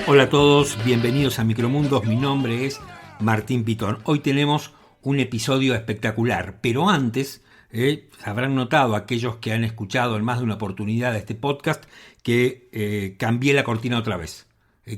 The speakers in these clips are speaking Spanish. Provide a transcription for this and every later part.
Hola a todos, bienvenidos a Micromundos, mi nombre es Martín Pitón. Hoy tenemos un episodio espectacular, pero antes, habrán notado aquellos que han escuchado en más de una oportunidad este podcast que cambié la cortina otra vez.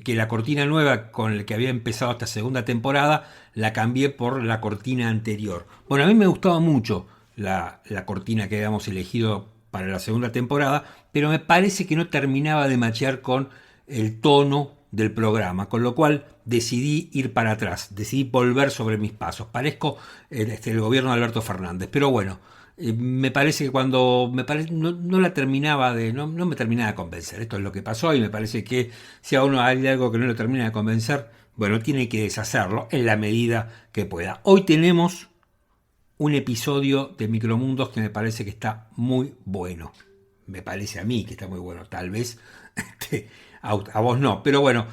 Que la cortina nueva con la que había empezado esta segunda temporada la cambié por la cortina anterior. Bueno, a mí me gustaba mucho la cortina que habíamos elegido para la segunda temporada, pero me parece que no terminaba de machear con el tono del programa, con lo cual decidí ir para atrás, decidí volver sobre mis pasos. Parezco el gobierno de Alberto Fernández, pero bueno, me parece que cuando no la terminaba no me terminaba de convencer. Esto es lo que pasó y me parece que si a uno hay algo que no lo termina de convencer, bueno, tiene que deshacerlo en la medida que pueda. Hoy tenemos un episodio de Micromundos que me parece que está muy bueno. Me parece a mí que está muy bueno, tal vez a vos no, pero bueno,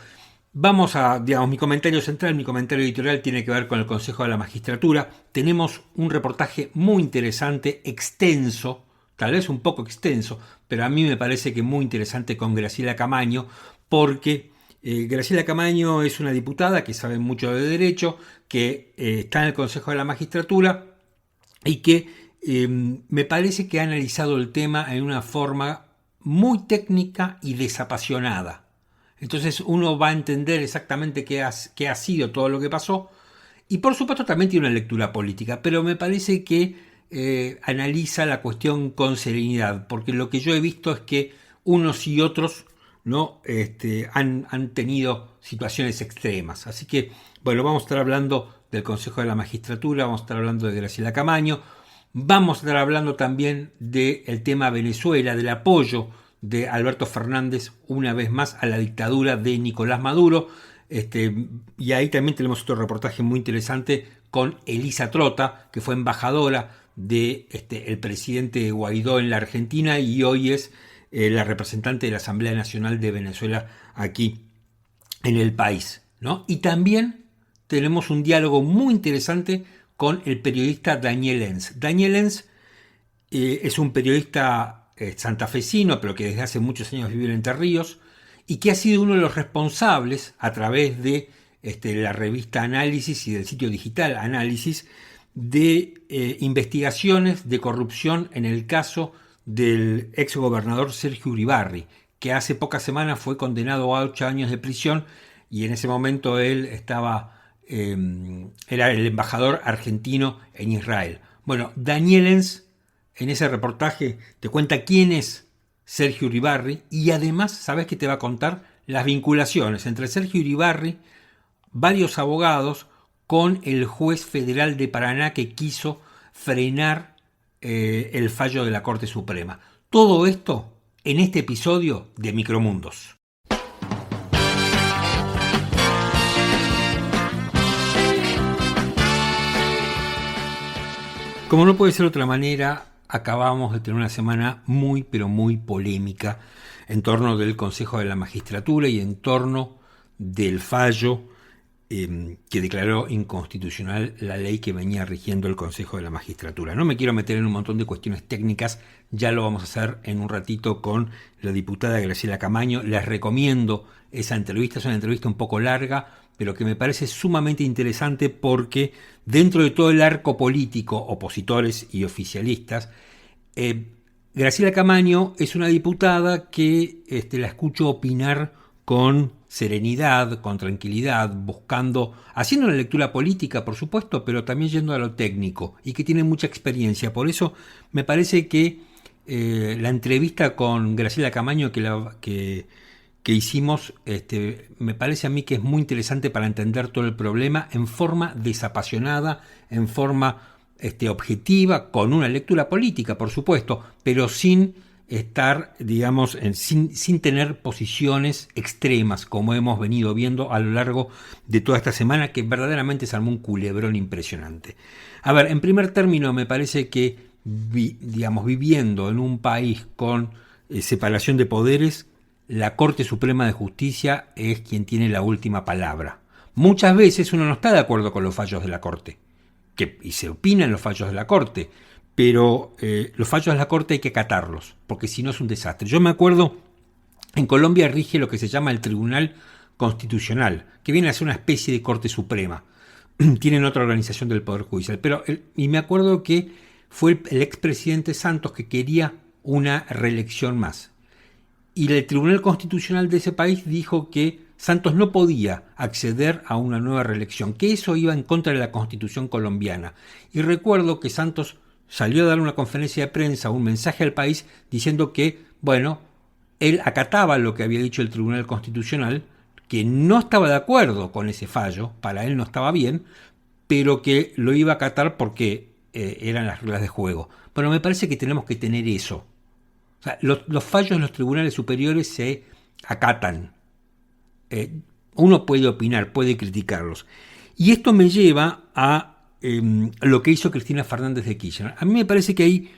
vamos a, digamos, mi comentario central, mi comentario editorial tiene que ver con el Consejo de la Magistratura. Tenemos un reportaje muy interesante, extenso, tal vez un poco extenso, pero a mí me parece que muy interesante con Graciela Camaño, porque Graciela Camaño es una diputada que sabe mucho de derecho, que está en el Consejo de la Magistratura y que me parece que ha analizado el tema en una forma muy técnica y desapasionada. Entonces uno va a entender exactamente qué ha sido todo lo que pasó y por supuesto también tiene una lectura política, pero me parece que analiza la cuestión con serenidad, porque lo que yo he visto es que unos y otros no han tenido situaciones extremas. Así que, bueno, vamos a estar hablando del Consejo de la Magistratura, vamos a estar hablando de Graciela Camaño, vamos a estar hablando también del tema Venezuela, del apoyo de Alberto Fernández una vez más a la dictadura de Nicolás Maduro. Y ahí también tenemos otro reportaje muy interesante con Elisa Trota, que fue embajadora de el presidente Guaidó en la Argentina y hoy es la representante de la Asamblea Nacional de Venezuela aquí en el país, ¿no? Y también tenemos un diálogo muy interesante con el periodista Daniel Enz. Daniel Enz es un periodista santafesino, pero que desde hace muchos años vive en Entre Ríos y que ha sido uno de los responsables a través de la revista Análisis y del sitio digital Análisis de investigaciones de corrupción en el caso del exgobernador Sergio Uribarri, que hace pocas semanas fue condenado a 8 años de prisión y en ese momento él era el embajador argentino en Israel. Bueno, Daniel Enz en ese reportaje te cuenta quién es Sergio Uribarri y además, ¿sabes qué te va a contar? Las vinculaciones entre Sergio Uribarri, varios abogados, con el juez federal de Paraná que quiso frenar el fallo de la Corte Suprema. Todo esto en este episodio de Micromundos. Como no puede ser de otra manera, acabamos de tener una semana muy, pero muy polémica en torno del Consejo de la Magistratura y en torno del fallo que declaró inconstitucional la ley que venía rigiendo el Consejo de la Magistratura. No me quiero meter en un montón de cuestiones técnicas, ya lo vamos a hacer en un ratito con la diputada Graciela Camaño. Les recomiendo esa entrevista, es una entrevista un poco larga, pero que me parece sumamente interesante porque dentro de todo el arco político, opositores y oficialistas, Graciela Camaño es una diputada que la escucho opinar con serenidad, con tranquilidad, haciendo una lectura política, por supuesto, pero también yendo a lo técnico y que tiene mucha experiencia. Por eso me parece que la entrevista con Graciela Camaño que hicimos, me parece a mí que es muy interesante para entender todo el problema en forma desapasionada, en forma objetiva, con una lectura política, por supuesto, pero sin estar, digamos, sin tener posiciones extremas, como hemos venido viendo a lo largo de toda esta semana, que verdaderamente se armó un culebrón impresionante. A ver, en primer término, me parece que, viviendo en un país con separación de poderes, la Corte Suprema de Justicia es quien tiene la última palabra. Muchas veces uno no está de acuerdo con los fallos de la Corte, y se opinan los fallos de la Corte, pero los fallos de la Corte hay que acatarlos, porque si no es un desastre. Yo me acuerdo, en Colombia rige lo que se llama el Tribunal Constitucional, que viene a ser una especie de Corte Suprema. Tienen otra organización del Poder Judicial. Y me acuerdo que fue el expresidente Santos que quería una reelección más. Y el Tribunal Constitucional de ese país dijo que Santos no podía acceder a una nueva reelección, que eso iba en contra de la Constitución colombiana. Y recuerdo que Santos salió a dar una conferencia de prensa, un mensaje al país, diciendo que, bueno, él acataba lo que había dicho el Tribunal Constitucional, que no estaba de acuerdo con ese fallo, para él no estaba bien, pero que lo iba a acatar porque eran las reglas de juego. Bueno, me parece que tenemos que tener eso. O sea, los fallos de los tribunales superiores se acatan. Uno puede opinar, puede criticarlos. Y esto me lleva a lo que hizo Cristina Fernández de Kirchner. A mí me parece que hay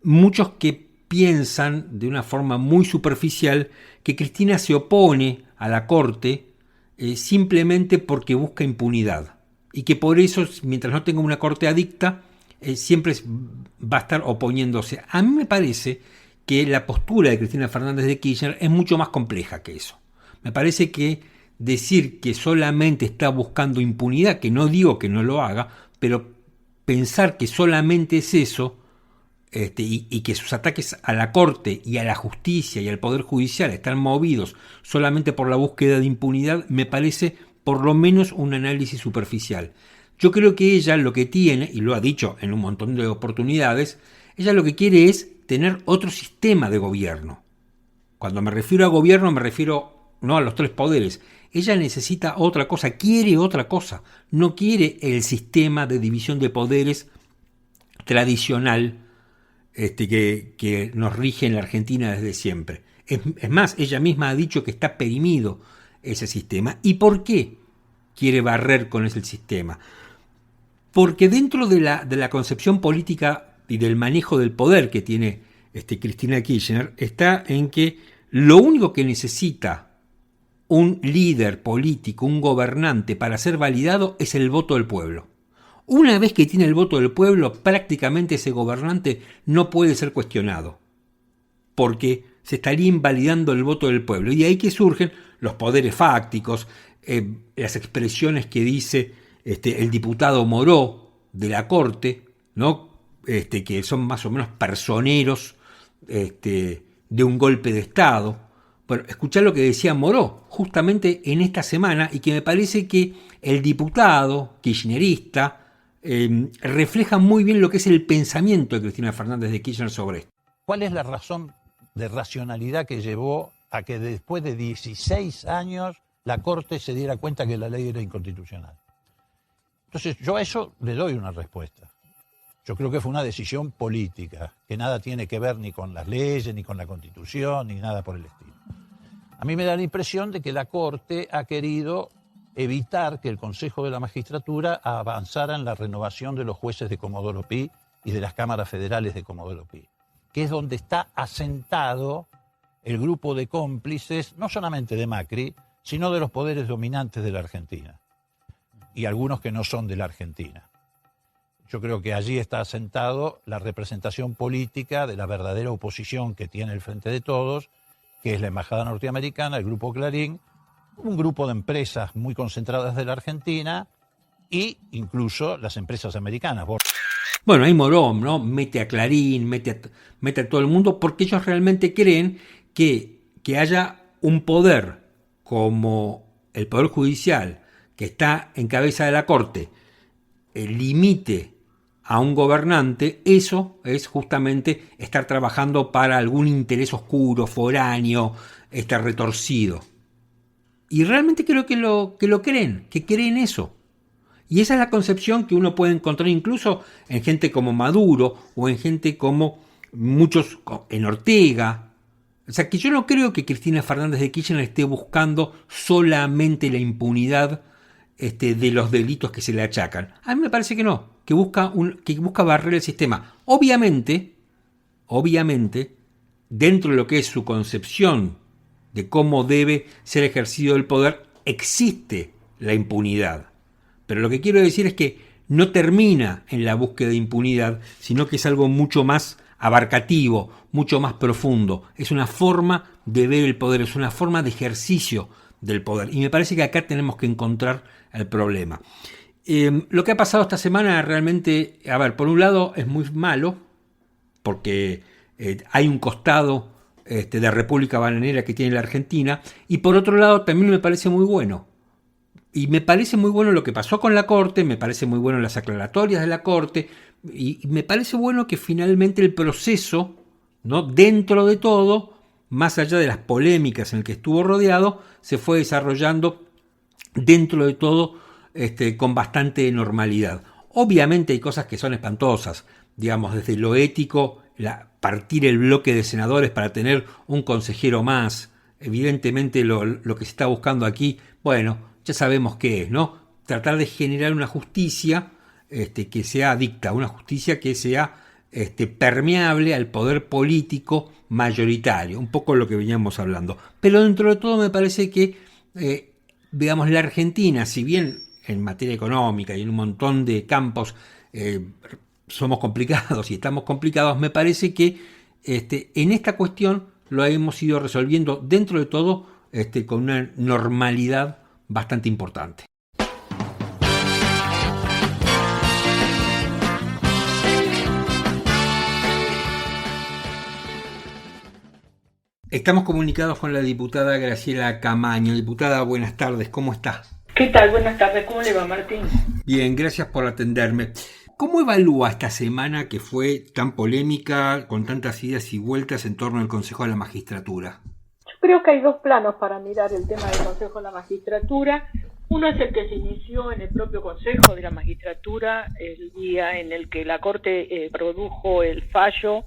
muchos que piensan de una forma muy superficial que Cristina se opone a la Corte simplemente porque busca impunidad y que por eso, mientras no tenga una Corte adicta, siempre va a estar oponiéndose. A mí me parece que la postura de Cristina Fernández de Kirchner es mucho más compleja que eso. Me parece que decir que solamente está buscando impunidad, que no digo que no lo haga, pero pensar que solamente es eso, y que sus ataques a la Corte y a la justicia y al Poder Judicial están movidos solamente por la búsqueda de impunidad, me parece por lo menos un análisis superficial. Yo creo que ella lo que tiene, y lo ha dicho en un montón de oportunidades, ella lo que quiere es tener otro sistema de gobierno. Cuando me refiero a gobierno me refiero no a los tres poderes. Ella necesita otra cosa, quiere otra cosa. No quiere el sistema de división de poderes tradicional que nos rige en la Argentina desde siempre. Es más, ella misma ha dicho que está perimido ese sistema. ¿Y por qué quiere barrer con ese sistema? Porque dentro de la concepción política y del manejo del poder que tiene Cristina Kirchner está en que lo único que necesita un líder político, un gobernante para ser validado es el voto del pueblo. Una vez que tiene el voto del pueblo, prácticamente ese gobernante no puede ser cuestionado, porque se estaría invalidando el voto del pueblo. Y de ahí que surgen los poderes fácticos, las expresiones que dice el diputado Moró de la Corte, ¿no? Que son más o menos personeros de un golpe de Estado. Bueno, escuchar lo que decía Moró justamente en esta semana, y que me parece que el diputado kirchnerista refleja muy bien lo que es el pensamiento de Cristina Fernández de Kirchner sobre esto. ¿Cuál es la razón de racionalidad que llevó a que después de 16 años la Corte se diera cuenta que la ley era inconstitucional? Entonces, yo a eso le doy una respuesta. Yo creo que fue una decisión política, que nada tiene que ver ni con las leyes, ni con la Constitución, ni nada por el estilo. A mí me da la impresión de que la Corte ha querido evitar que el Consejo de la Magistratura avanzara en la renovación de los jueces de Comodoro Pi y de las cámaras federales de Comodoro Pi, que es donde está asentado el grupo de cómplices, no solamente de Macri, sino de los poderes dominantes de la Argentina, y algunos que no son de la Argentina. Yo creo que allí está asentado la representación política de la verdadera oposición que tiene el Frente de Todos, que es la Embajada Norteamericana, el Grupo Clarín, un grupo de empresas muy concentradas de la Argentina e incluso las empresas americanas. Bueno, ahí Morón, ¿no? Mete a Clarín, mete a todo el mundo, porque ellos realmente creen que haya un poder como el Poder Judicial, que está en cabeza de la Corte, limite a un gobernante, eso es justamente estar trabajando para algún interés oscuro, foráneo, retorcido. Y realmente creo que lo creen, que creen eso. Y esa es la concepción que uno puede encontrar incluso en gente como Maduro o en gente como muchos, en Ortega. O sea, que yo no creo que Cristina Fernández de Kirchner esté buscando solamente la impunidad de los delitos que se le achacan. A mí me parece que no, que busca barrer el sistema. Obviamente, dentro de lo que es su concepción de cómo debe ser ejercido el poder, existe la impunidad. Pero lo que quiero decir es que no termina en la búsqueda de impunidad, sino que es algo mucho más abarcativo, mucho más profundo. Es una forma de ver el poder, es una forma de ejercicio del poder. Y me parece que acá tenemos que encontrar el problema. Lo que ha pasado esta semana realmente, a ver, por un lado es muy malo, porque hay un costado de república bananera que tiene la Argentina, y por otro lado también me parece muy bueno. Y me parece muy bueno lo que pasó con la Corte, me parece muy bueno las aclaratorias de la Corte, y me parece bueno que finalmente el proceso, ¿no?, dentro de todo, más allá de las polémicas en el que estuvo rodeado, se fue desarrollando dentro de todo con bastante normalidad. Obviamente hay cosas que son espantosas, digamos, desde lo ético, partir el bloque de senadores para tener un consejero más, evidentemente lo que se está buscando aquí, bueno, ya sabemos qué es, ¿no? Tratar de generar una justicia que sea dicta, una justicia que sea permeable al poder político mayoritario, un poco lo que veníamos hablando. Pero dentro de todo me parece que, digamos, la Argentina, si bien en materia económica y en un montón de campos somos complicados y estamos complicados, me parece que en esta cuestión lo hemos ido resolviendo dentro de todo con una normalidad bastante importante. Estamos comunicados con la diputada Graciela Camaño. Diputada, buenas tardes, ¿cómo está? ¿Qué tal? Buenas tardes, ¿cómo le va, Martín? Bien, gracias por atenderme. ¿Cómo evalúa esta semana que fue tan polémica, con tantas idas y vueltas en torno al Consejo de la Magistratura? Yo creo que hay dos planos para mirar el tema del Consejo de la Magistratura. Uno es el que se inició en el propio Consejo de la Magistratura, el día en el que la Corte produjo el fallo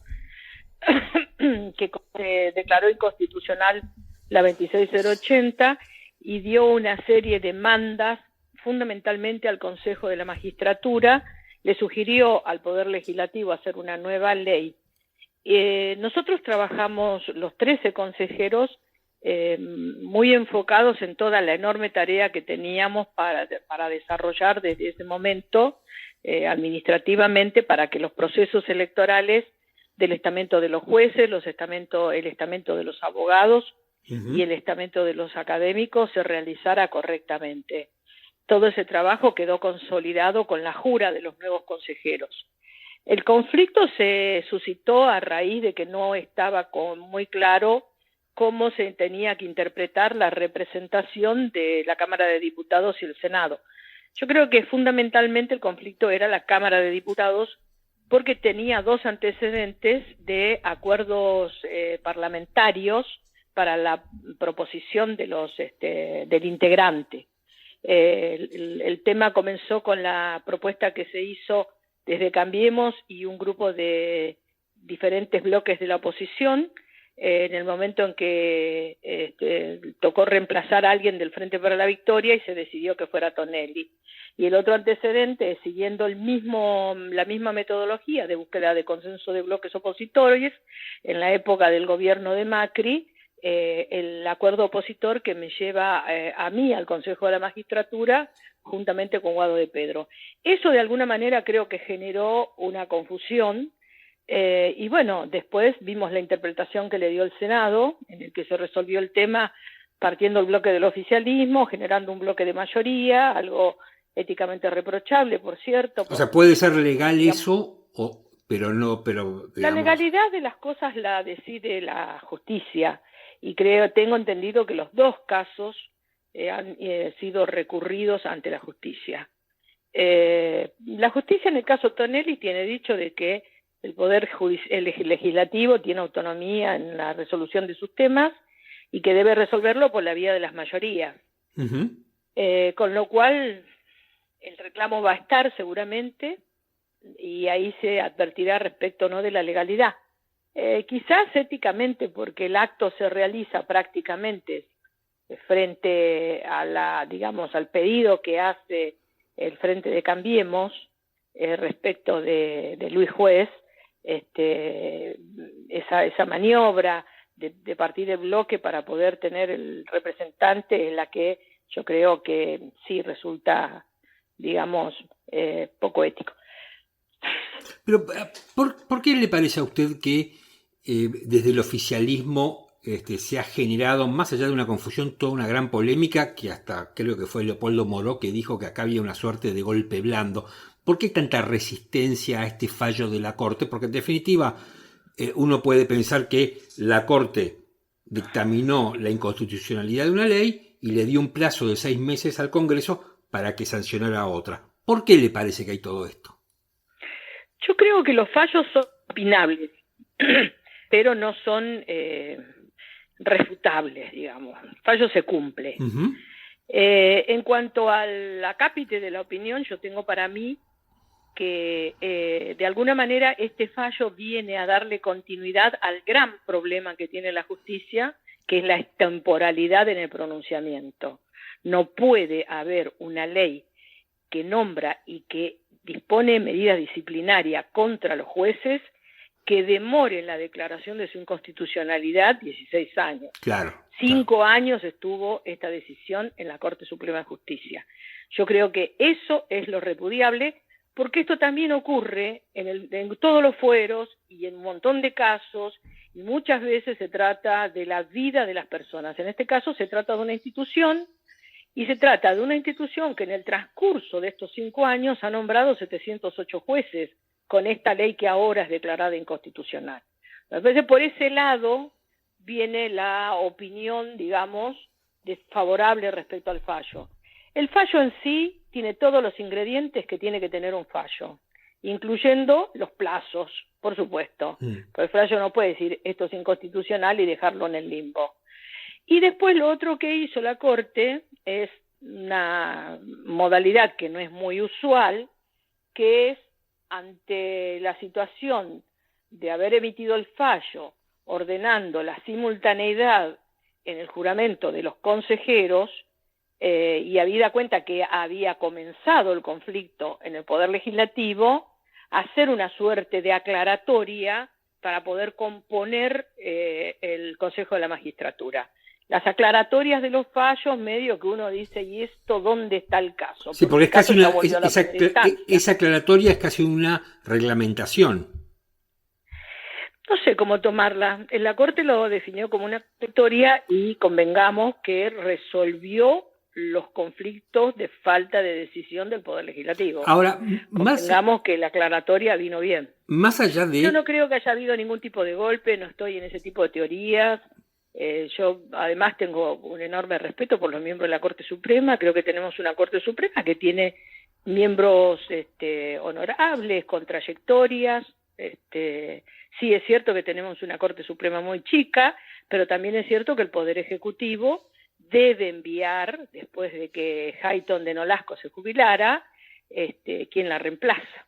que declaró inconstitucional la 26080 y dio una serie de demandas fundamentalmente al Consejo de la Magistratura. Le sugirió al Poder Legislativo hacer una nueva ley. Nosotros trabajamos los 13 consejeros muy enfocados en toda la enorme tarea que teníamos para desarrollar desde ese momento administrativamente para que los procesos electorales del estamento de los jueces, el estamento de los abogados y el estamento de los académicos se realizara correctamente. Todo ese trabajo quedó consolidado con la jura de los nuevos consejeros. El conflicto se suscitó a raíz de que no estaba muy claro cómo se tenía que interpretar la representación de la Cámara de Diputados y el Senado. Yo creo que fundamentalmente el conflicto era la Cámara de Diputados porque tenía dos antecedentes de acuerdos parlamentarios para la proposición de del integrante. El tema comenzó con la propuesta que se hizo desde Cambiemos y un grupo de diferentes bloques de la oposición, en el momento en que tocó reemplazar a alguien del Frente para la Victoria y se decidió que fuera Tonelli. Y el otro antecedente, siguiendo la misma metodología de búsqueda de consenso de bloques opositores, en la época del gobierno de Macri, el acuerdo opositor que me lleva a mí al Consejo de la Magistratura juntamente con Guado de Pedro. Eso de alguna manera creo que generó una confusión y bueno, después vimos la interpretación que le dio el Senado, en el que se resolvió el tema partiendo el bloque del oficialismo, generando un bloque de mayoría, algo éticamente reprochable, por cierto. O sea, puede ser legal eso, pero no, pero digamos... La legalidad de las cosas la decide la justicia. Y tengo entendido que los dos casos han sido recurridos ante la justicia. La justicia en el caso Tonelli tiene dicho de que el Poder Legislativo tiene autonomía en la resolución de sus temas y que debe resolverlo por la vía de las mayorías. Uh-huh. Con lo cual el reclamo va a estar seguramente y ahí se advertirá respecto no de la legalidad. Quizás éticamente, porque el acto se realiza prácticamente frente a al pedido que hace el Frente de Cambiemos respecto de Luis Juez, esa maniobra de partir el bloque para poder tener el representante en la que yo creo que sí resulta, digamos, poco ético. Pero, ¿por qué le parece a usted que desde el oficialismo se ha generado, más allá de una confusión, toda una gran polémica, que hasta creo que fue Leopoldo Moró que dijo que acá había una suerte de golpe blando. ¿Por qué tanta resistencia a este fallo de la Corte? Porque en definitiva uno puede pensar que la Corte dictaminó la inconstitucionalidad de una ley y le dio un plazo de 6 meses al Congreso para que sancionara otra. ¿Por qué le parece que hay todo esto? Yo creo que los fallos son opinables, pero no son refutables, digamos. El fallo se cumple. Uh-huh. En cuanto al acápite de la opinión, yo tengo para mí que de alguna manera este fallo viene a darle continuidad al gran problema que tiene la justicia, que es la extemporalidad en el pronunciamiento. No puede haber una ley que nombra y que dispone medidas disciplinarias contra los jueces que demoren la declaración de su inconstitucionalidad 16 años. Claro. 5 años estuvo esta decisión en la Corte Suprema de Justicia. Yo creo que eso es lo repudiable, porque esto también ocurre en todos los fueros y en un montón de casos, y muchas veces se trata de la vida de las personas. En este caso se trata de una institución, y se trata de una institución que en el transcurso de estos 5 años ha nombrado 708 jueces con esta ley que ahora es declarada inconstitucional. Entonces, por ese lado viene la opinión, digamos, desfavorable respecto al fallo. El fallo en sí tiene todos los ingredientes que tiene que tener un fallo, incluyendo los plazos, por supuesto. Pero el fallo no puede decir esto es inconstitucional y dejarlo en el limbo. Y después lo otro que hizo la Corte es una modalidad que no es muy usual, que es ante la situación de haber emitido el fallo ordenando la simultaneidad en el juramento de los consejeros y habida cuenta que había comenzado el conflicto en el Poder Legislativo, hacer una suerte de aclaratoria para poder componer el Consejo de la Magistratura. Las aclaratorias de los fallos, medio que uno dice, ¿y esto dónde está el caso? Sí, porque es casi esa aclaratoria es casi una reglamentación. No sé cómo tomarla. En la Corte lo definió como una aclaratoria y convengamos que resolvió los conflictos de falta de decisión del Poder Legislativo. Ahora, convengamos que la aclaratoria vino bien. Más allá de... Yo no creo que haya habido ningún tipo de golpe, no estoy en ese tipo de teorías. Yo además tengo un enorme respeto por los miembros de la Corte Suprema. Creo que tenemos una Corte Suprema que tiene miembros honorables, con trayectorias. Sí es cierto que tenemos una Corte Suprema muy chica, pero también es cierto que el Poder Ejecutivo debe enviar, después de que Hayton de Nolasco se jubilara, quien la reemplaza.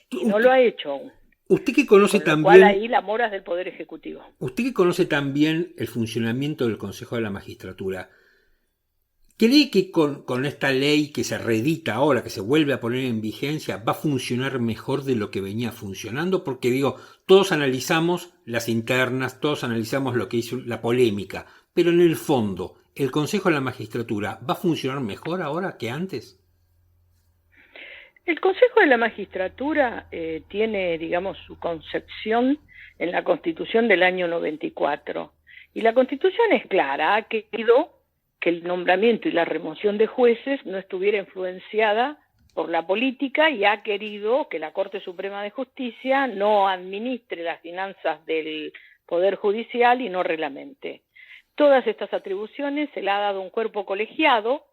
Y no lo ha hecho aún. Usted que conoce con lo también... cual ahí la mora es del Poder Ejecutivo. Usted que conoce también el funcionamiento del Consejo de la Magistratura, ¿cree que con esta ley que se reedita ahora, que se vuelve a poner en vigencia, va a funcionar mejor de lo que venía funcionando? Porque digo, todos analizamos las internas, todos analizamos lo que hizo la polémica, pero en el fondo, ¿el Consejo de la Magistratura va a funcionar mejor ahora que antes? El Consejo de la Magistratura tiene, digamos, su concepción en la Constitución del año 94. Y la Constitución es clara, ha querido que el nombramiento y la remoción de jueces no estuviera influenciada por la política y ha querido que la Corte Suprema de Justicia no administre las finanzas del Poder Judicial y no reglamente. Todas estas atribuciones se le ha dado un cuerpo colegiado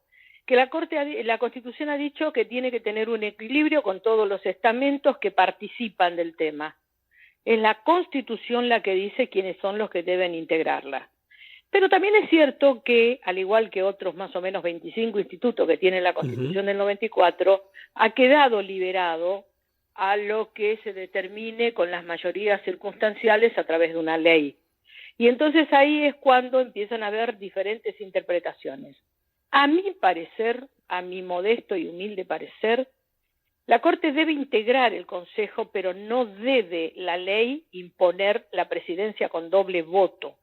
que la Constitución ha dicho que tiene que tener un equilibrio con todos los estamentos que participan del tema. Es la Constitución la que dice quiénes son los que deben integrarla. Pero también es cierto que, al igual que otros más o menos 25 institutos que tiene la Constitución del 94, ha quedado liberado a lo que se determine con las mayorías circunstanciales a través de una ley. Y entonces ahí es cuando empiezan a haber diferentes interpretaciones. A mi parecer, a mi modesto y humilde parecer, la Corte debe integrar el Consejo, pero no debe la ley imponer la presidencia con doble voto.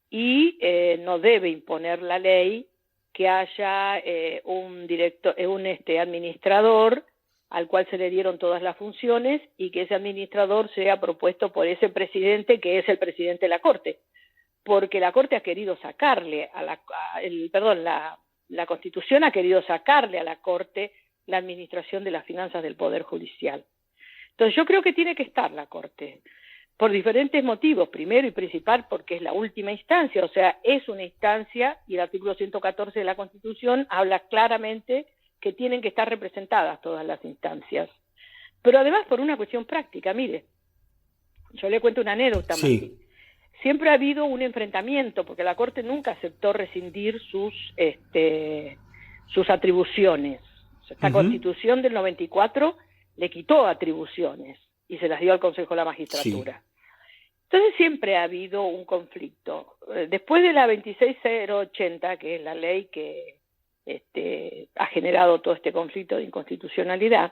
Y no debe imponer la ley que haya un administrador al cual se le dieron todas las funciones y que ese administrador sea propuesto por ese presidente que es el presidente de la Corte. porque la Corte ha querido sacarle la Constitución ha querido sacarle a la Corte la administración de las finanzas del Poder Judicial. Entonces yo creo que tiene que estar la Corte, por diferentes motivos. Primero y principal porque es la última instancia, o sea, es una instancia, y el artículo 114 de la Constitución habla claramente que tienen que estar representadas todas las instancias. Pero además por una cuestión práctica, mire, yo le cuento una anécdota, Sí. Martín. Siempre ha habido un enfrentamiento, porque la Corte nunca aceptó rescindir sus atribuciones. Esta Constitución del 94 le quitó atribuciones y se las dio al Consejo de la Magistratura. Sí. Entonces siempre ha habido un conflicto. Después de la 26080, que es la ley que ha generado todo este conflicto de inconstitucionalidad,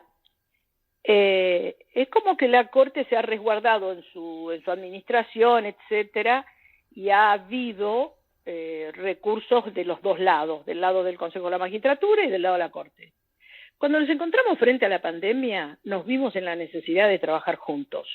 es como que la Corte se ha resguardado en su administración, etcétera, y ha habido recursos de los dos lados, del lado del Consejo de la Magistratura y del lado de la Corte. Cuando nos encontramos frente a la pandemia, nos vimos en la necesidad de trabajar juntos.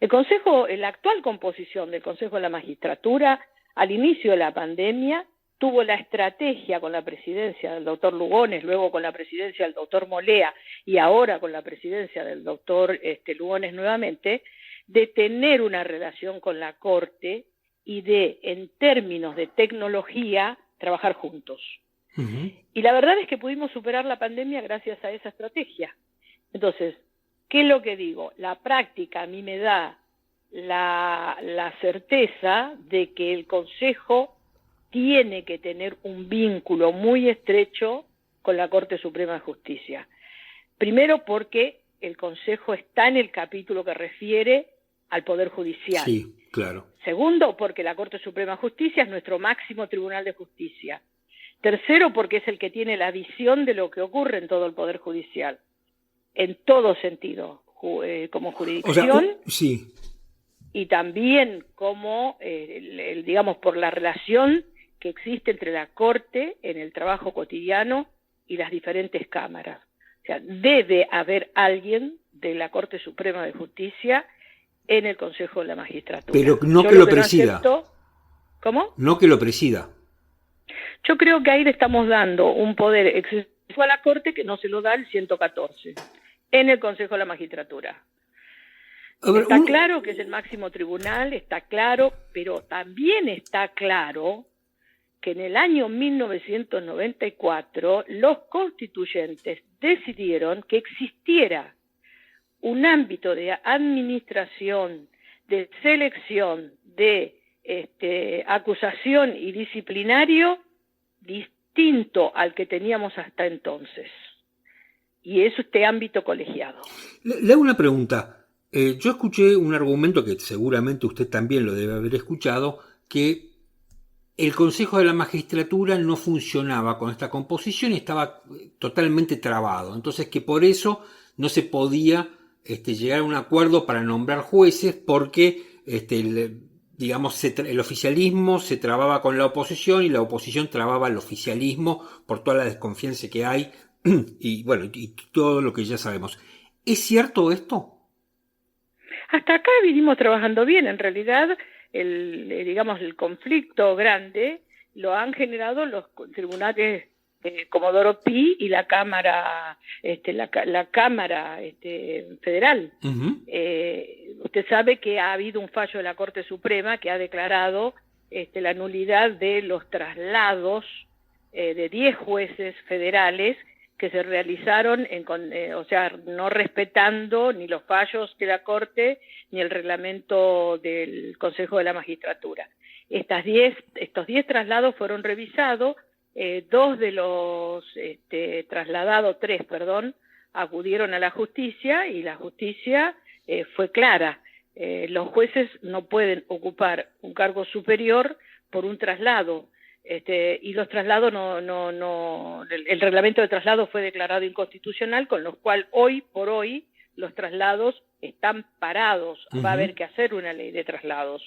La actual composición del Consejo de la Magistratura, al inicio de la pandemia, tuvo la estrategia con la presidencia del doctor Lugones, luego con la presidencia del doctor Molea y ahora con la presidencia del doctor Lugones nuevamente, de tener una relación con la Corte y de, en términos de tecnología, trabajar juntos. Uh-huh. Y la verdad es que pudimos superar la pandemia gracias a esa estrategia. Entonces, ¿qué es lo que digo? La práctica a mí me da la certeza de que el Consejo tiene que tener un vínculo muy estrecho con la Corte Suprema de Justicia. Primero porque el Consejo está en el capítulo que refiere al Poder Judicial. Sí, claro. Segundo, porque la Corte Suprema de Justicia es nuestro máximo tribunal de justicia. Tercero, porque es el que tiene la visión de lo que ocurre en todo el Poder Judicial, en todo sentido, como jurisdicción, o sea, sí. Y también como, digamos, por la relación que existe entre la Corte en el trabajo cotidiano y las diferentes cámaras. O sea, debe haber alguien de la Corte Suprema de Justicia en el Consejo de la Magistratura. Pero no que lo presida. ¿Cómo? No que lo presida. Yo creo que ahí le estamos dando un poder excesivo a la Corte que no se lo da el 114 en el Consejo de la Magistratura. Está claro que es el máximo tribunal, está claro, pero también está claro que en el año 1994 los constituyentes decidieron que existiera un ámbito de administración, de selección, de acusación y disciplinario distinto al que teníamos hasta entonces. Y es este ámbito colegiado. Le hago una pregunta. Yo escuché un argumento que seguramente usted también lo debe haber escuchado, que el Consejo de la Magistratura no funcionaba con esta composición y estaba totalmente trabado. Entonces que por eso no se podía llegar a un acuerdo para nombrar jueces porque el oficialismo se trababa con la oposición y la oposición trababa al oficialismo por toda la desconfianza que hay y bueno, y todo lo que ya sabemos. ¿Es cierto esto? Hasta acá vinimos trabajando bien. En realidad, el conflicto grande lo han generado los tribunales Comodoro Pi y la Cámara, la Cámara Federal. Uh-huh. Usted sabe que ha habido un fallo de la Corte Suprema que ha declarado la nulidad de los traslados de 10 jueces federales que se realizaron, no respetando ni los fallos de la Corte ni el reglamento del Consejo de la Magistratura. Estos 10 traslados fueron revisados, 2 de los tres, acudieron a la justicia y la justicia fue clara. Los jueces no pueden ocupar un cargo superior por un traslado. Y los traslados el reglamento de traslado fue declarado inconstitucional, con lo cual hoy por hoy los traslados están parados. Uh-huh. Va a haber que hacer una ley de traslados.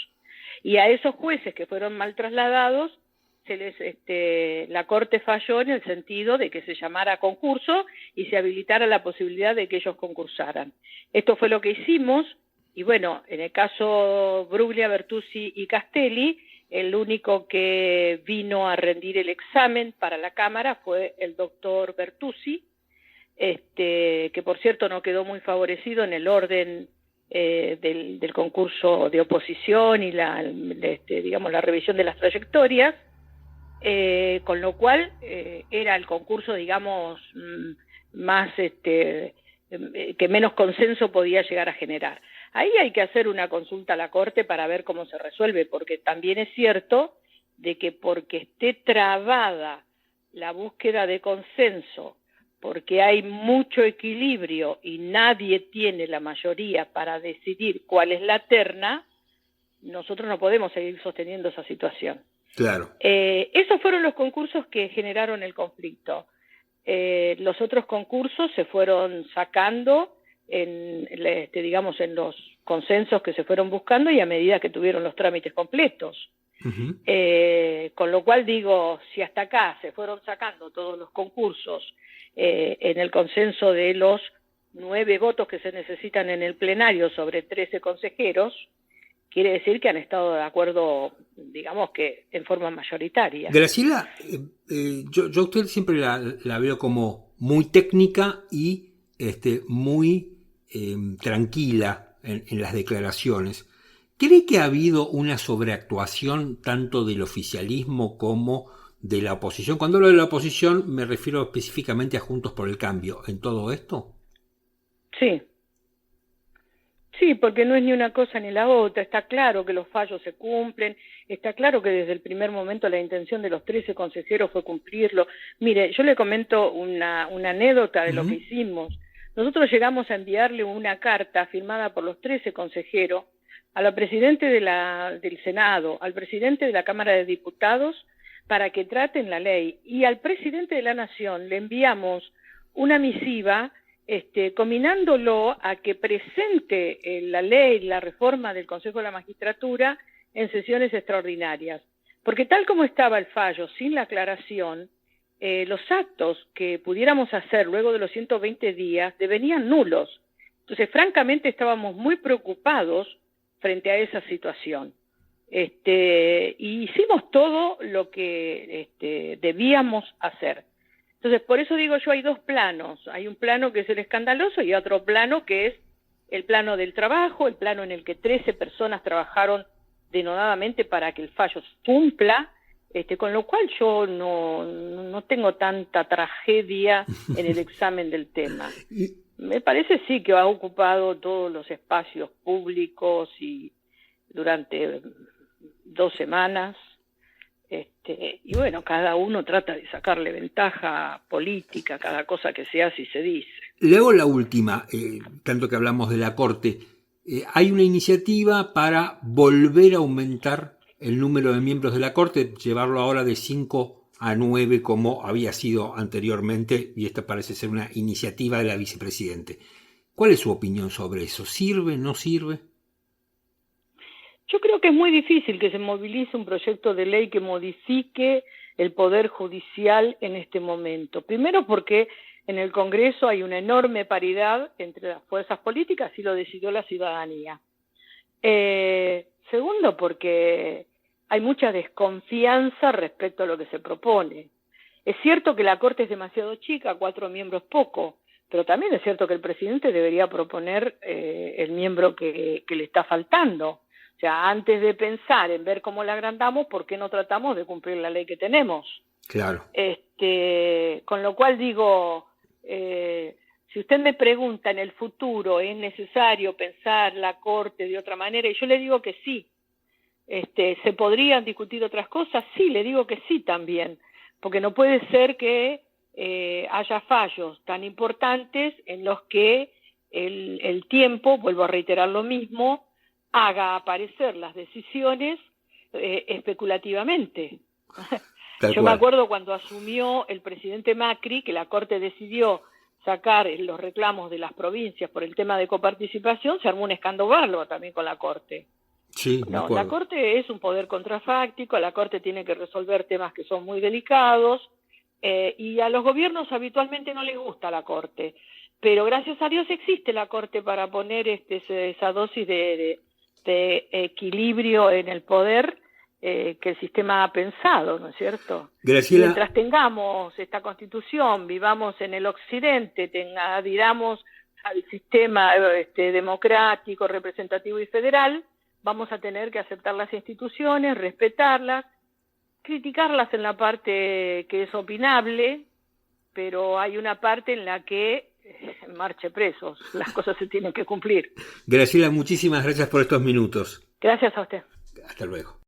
Y a esos jueces que fueron mal trasladados, la Corte falló en el sentido de que se llamara a concurso y se habilitara la posibilidad de que ellos concursaran. Esto fue lo que hicimos, y bueno, en el caso Bruglia, Bertuzzi y Castelli, El único que vino a rendir el examen para la Cámara fue el doctor Bertuzzi, que por cierto no quedó muy favorecido en el orden del concurso de oposición y la revisión de las trayectorias, con lo cual era el concurso, digamos, más que menos consenso podía llegar a generar. Ahí hay que hacer una consulta a la Corte para ver cómo se resuelve, porque también es cierto de que porque esté trabada la búsqueda de consenso, porque hay mucho equilibrio y nadie tiene la mayoría para decidir cuál es la terna, nosotros no podemos seguir sosteniendo esa situación. Claro. Esos fueron los concursos que generaron el conflicto. Los otros concursos se fueron sacando en los consensos que se fueron buscando y a medida que tuvieron los trámites completos. Uh-huh. Con lo cual digo, si hasta acá se fueron sacando todos los concursos en el consenso de los 9 votos que se necesitan en el plenario sobre 13 consejeros, quiere decir que han estado de acuerdo, digamos que en forma mayoritaria. Graciela, yo a usted siempre la veo como muy técnica y muy tranquila en las declaraciones. ¿Cree que ha habido una sobreactuación tanto del oficialismo como de la oposición? Cuando hablo de la oposición me refiero específicamente a Juntos por el Cambio en todo esto. Sí. Sí, porque no es ni una cosa ni la otra. Está claro que los fallos se cumplen, está claro que desde el primer momento la intención de los 13 consejeros fue cumplirlo. Mire, yo le comento una anécdota de lo que hicimos. Nosotros llegamos a enviarle una carta firmada por los 13 consejeros a la presidente del Senado, al presidente de la Cámara de Diputados, para que traten la ley. Y al presidente de la Nación le enviamos una misiva combinándolo a que presente la ley, la reforma del Consejo de la Magistratura en sesiones extraordinarias. Porque tal como estaba el fallo, sin la aclaración, los actos que pudiéramos hacer luego de los 120 días devenían nulos. Entonces, francamente, estábamos muy preocupados frente a esa situación. Y hicimos todo lo que debíamos hacer. Entonces, por eso digo yo, hay 2 planos. Hay un plano que es el escandaloso y otro plano que es el plano del trabajo, el plano en el que 13 personas trabajaron denodadamente para que el fallo se cumpla, con lo cual yo no tengo tanta tragedia en el examen del tema. Me parece sí que ha ocupado todos los espacios públicos y durante 2 semanas. Y bueno, cada uno trata de sacarle ventaja política a cada cosa que se hace y se dice. Le hago la última, tanto que hablamos de la Corte. Hay una iniciativa para volver a aumentar el número de miembros de la Corte, llevarlo ahora de 5 a 9 como había sido anteriormente, y esta parece ser una iniciativa de la vicepresidente. ¿Cuál es su opinión sobre eso? ¿Sirve, no sirve? Yo creo que es muy difícil que se movilice un proyecto de ley que modifique el Poder Judicial en este momento. Primero porque en el Congreso hay una enorme paridad entre las fuerzas políticas y lo decidió la ciudadanía. Segundo porque hay mucha desconfianza respecto a lo que se propone. Es cierto que la Corte es demasiado chica, 4 miembros poco, pero también es cierto que el presidente debería proponer el miembro que le está faltando. O sea, antes de pensar en ver cómo la agrandamos, ¿por qué no tratamos de cumplir la ley que tenemos? Claro. Con lo cual digo, si usted me pregunta en el futuro, ¿es necesario pensar la Corte de otra manera? Y yo le digo que sí. ¿Se podrían discutir otras cosas? Sí, le digo que sí también. Porque no puede ser que haya fallos tan importantes en los que el tiempo, vuelvo a reiterar lo mismo, haga aparecer las decisiones especulativamente. Yo me acuerdo cuando asumió el presidente Macri que la Corte decidió sacar los reclamos de las provincias por el tema de coparticipación, se armó un escándalo también con la Corte. Sí, no, la Corte es un poder contrafáctico, la Corte tiene que resolver temas que son muy delicados y a los gobiernos habitualmente no les gusta la Corte, pero gracias a Dios existe la Corte para poner esa dosis de equilibrio en el poder que el sistema ha pensado, ¿no es cierto? Graciela, mientras tengamos esta Constitución, vivamos en el Occidente, adhiramos al sistema democrático, representativo y federal, vamos a tener que aceptar las instituciones, respetarlas, criticarlas en la parte que es opinable, pero hay una parte en la que marche presos, las cosas se tienen que cumplir. Graciela, muchísimas gracias por estos minutos. Gracias a usted. Hasta luego.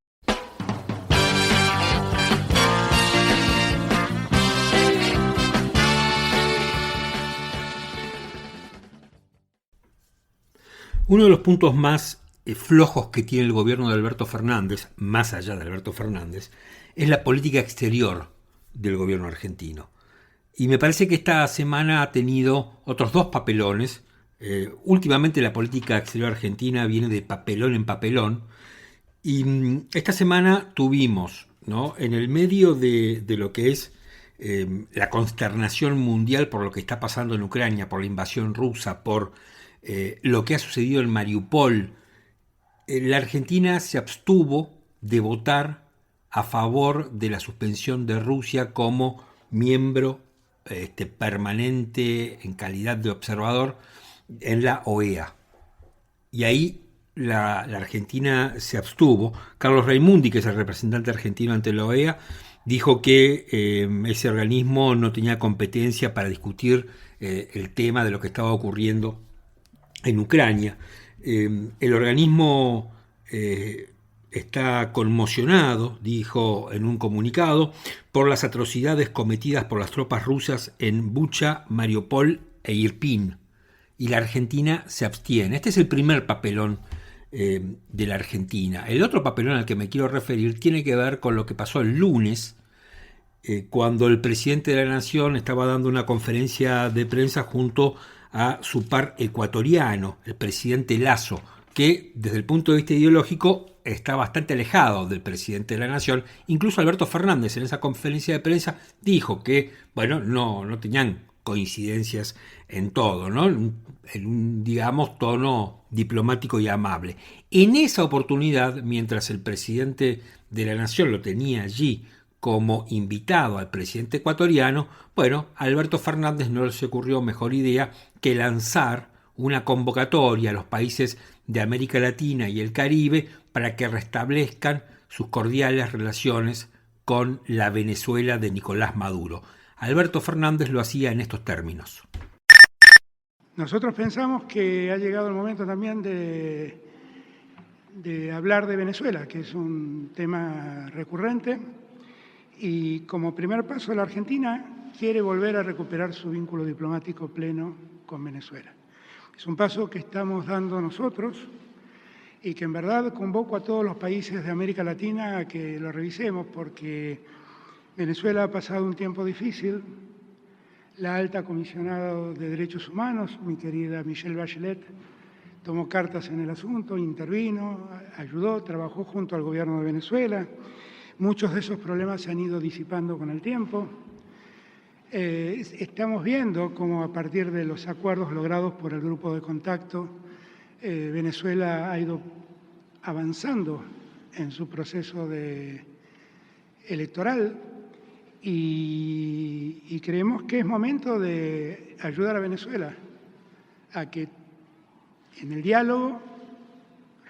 Uno de los puntos más flojos que tiene el gobierno de Alberto Fernández, más allá de Alberto Fernández, es la política exterior del gobierno argentino. Y me parece que esta semana ha tenido otros dos papelones. Últimamente la política exterior argentina viene de papelón en papelón. Y esta semana tuvimos, ¿no?, en el medio de lo que es la consternación mundial por lo que está pasando en Ucrania, por la invasión rusa, por lo que ha sucedido en Mariupol, la Argentina se abstuvo de votar a favor de la suspensión de Rusia como miembro permanente en calidad de observador en la OEA. Y ahí la Argentina se abstuvo. Carlos Raimundi, que es el representante argentino ante la OEA, dijo que ese organismo no tenía competencia para discutir el tema de lo que estaba ocurriendo en Ucrania. El organismo está conmocionado, dijo en un comunicado, por las atrocidades cometidas por las tropas rusas en Bucha, Mariupol e Irpin, y la Argentina se abstiene. Este es el primer papelón de la Argentina. El otro papelón al que me quiero referir tiene que ver con lo que pasó el lunes, cuando el presidente de la Nación estaba dando una conferencia de prensa junto a su par ecuatoriano, el presidente Lasso, que desde el punto de vista ideológico está bastante alejado del presidente de la Nación. Incluso Alberto Fernández en esa conferencia de prensa dijo que, bueno, no tenían coincidencias en todo, ¿no? En un, digamos, tono diplomático y amable. En esa oportunidad, mientras el presidente de la Nación lo tenía allí como invitado al presidente ecuatoriano, bueno, a Alberto Fernández no se ocurrió mejor idea que lanzar una convocatoria a los países de América Latina y el Caribe para que restablezcan sus cordiales relaciones con la Venezuela de Nicolás Maduro. Alberto Fernández lo hacía en estos términos. Nosotros pensamos que ha llegado el momento también de hablar de Venezuela, que es un tema recurrente, y como primer paso la Argentina quiere volver a recuperar su vínculo diplomático pleno con Venezuela. Es un paso que estamos dando nosotros y que en verdad convoco a todos los países de América Latina a que lo revisemos, porque Venezuela ha pasado un tiempo difícil. La alta comisionada de Derechos Humanos, mi querida Michelle Bachelet, tomó cartas en el asunto, intervino, ayudó, trabajó junto al gobierno de Venezuela. Muchos de esos problemas se han ido disipando con el tiempo. Estamos viendo cómo a partir de los acuerdos logrados por el grupo de contacto, Venezuela ha ido avanzando en su proceso electoral y creemos que es momento de ayudar a Venezuela a que en el diálogo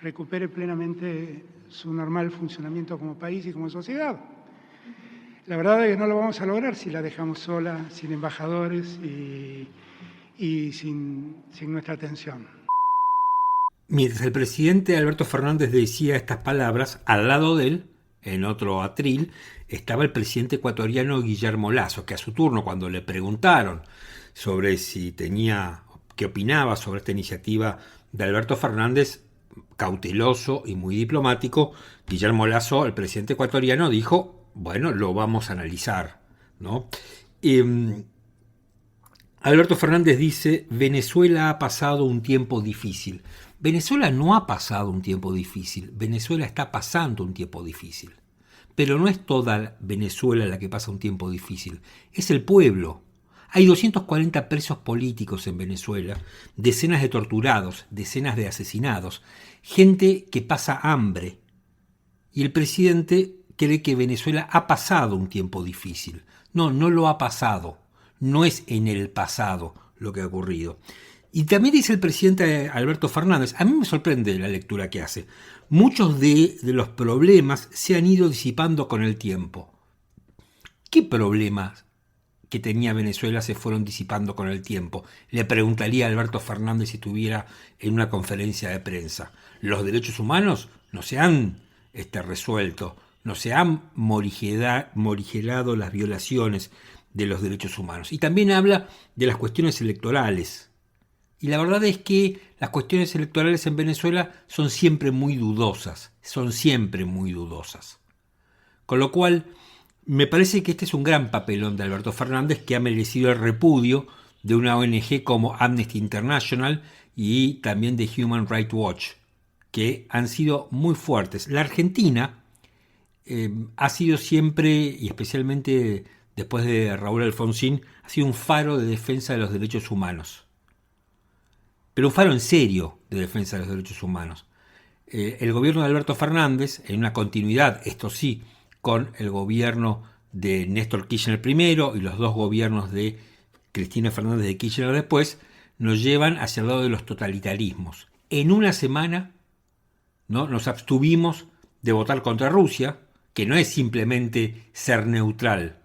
recupere plenamente su normal funcionamiento como país y como sociedad. La verdad es que no lo vamos a lograr si la dejamos sola, sin embajadores y sin nuestra atención. Mientras el presidente Alberto Fernández decía estas palabras, al lado de él, en otro atril, estaba el presidente ecuatoriano Guillermo Lasso, que a su turno, cuando le preguntaron sobre qué opinaba sobre esta iniciativa de Alberto Fernández, cauteloso y muy diplomático, Guillermo Lasso, el presidente ecuatoriano, dijo: bueno, lo vamos a analizar, ¿no? Alberto Fernández dice: Venezuela ha pasado un tiempo difícil. Venezuela no ha pasado un tiempo difícil, Venezuela está pasando un tiempo difícil. Pero no es toda Venezuela la que pasa un tiempo difícil, es el pueblo. Hay 240 presos políticos en Venezuela, decenas de torturados, decenas de asesinados, gente que pasa hambre. y el presidente cree que Venezuela ha pasado un tiempo difícil. No, no lo ha pasado. No es en el pasado lo que ha ocurrido. Y también dice el presidente Alberto Fernández, a mí me sorprende la lectura que hace, muchos de los problemas se han ido disipando con el tiempo. ¿Qué problemas que tenía Venezuela se fueron disipando con el tiempo? Le preguntaría a Alberto Fernández si estuviera en una conferencia de prensa. Los derechos humanos no se han resuelto, no se han morigerado las violaciones de los derechos humanos. Y también habla de las cuestiones electorales. Y la verdad es que las cuestiones electorales en Venezuela son siempre muy dudosas, Con lo cual, me parece que este es un gran papelón de Alberto Fernández que ha merecido el repudio de una ONG como Amnesty International y también de Human Rights Watch, que han sido muy fuertes. La Argentina ha sido siempre, y especialmente después de Raúl Alfonsín, ha sido un faro de defensa de los derechos humanos. Pero un faro en serio de defensa de los derechos humanos. El gobierno de Alberto Fernández, en una continuidad, esto sí, con el gobierno de Néstor Kirchner primero y los dos gobiernos de Cristina Fernández de Kirchner después, nos llevan hacia el lado de los totalitarismos. En una semana, ¿no?, nos abstuvimos de votar contra Rusia, que no es simplemente ser neutral.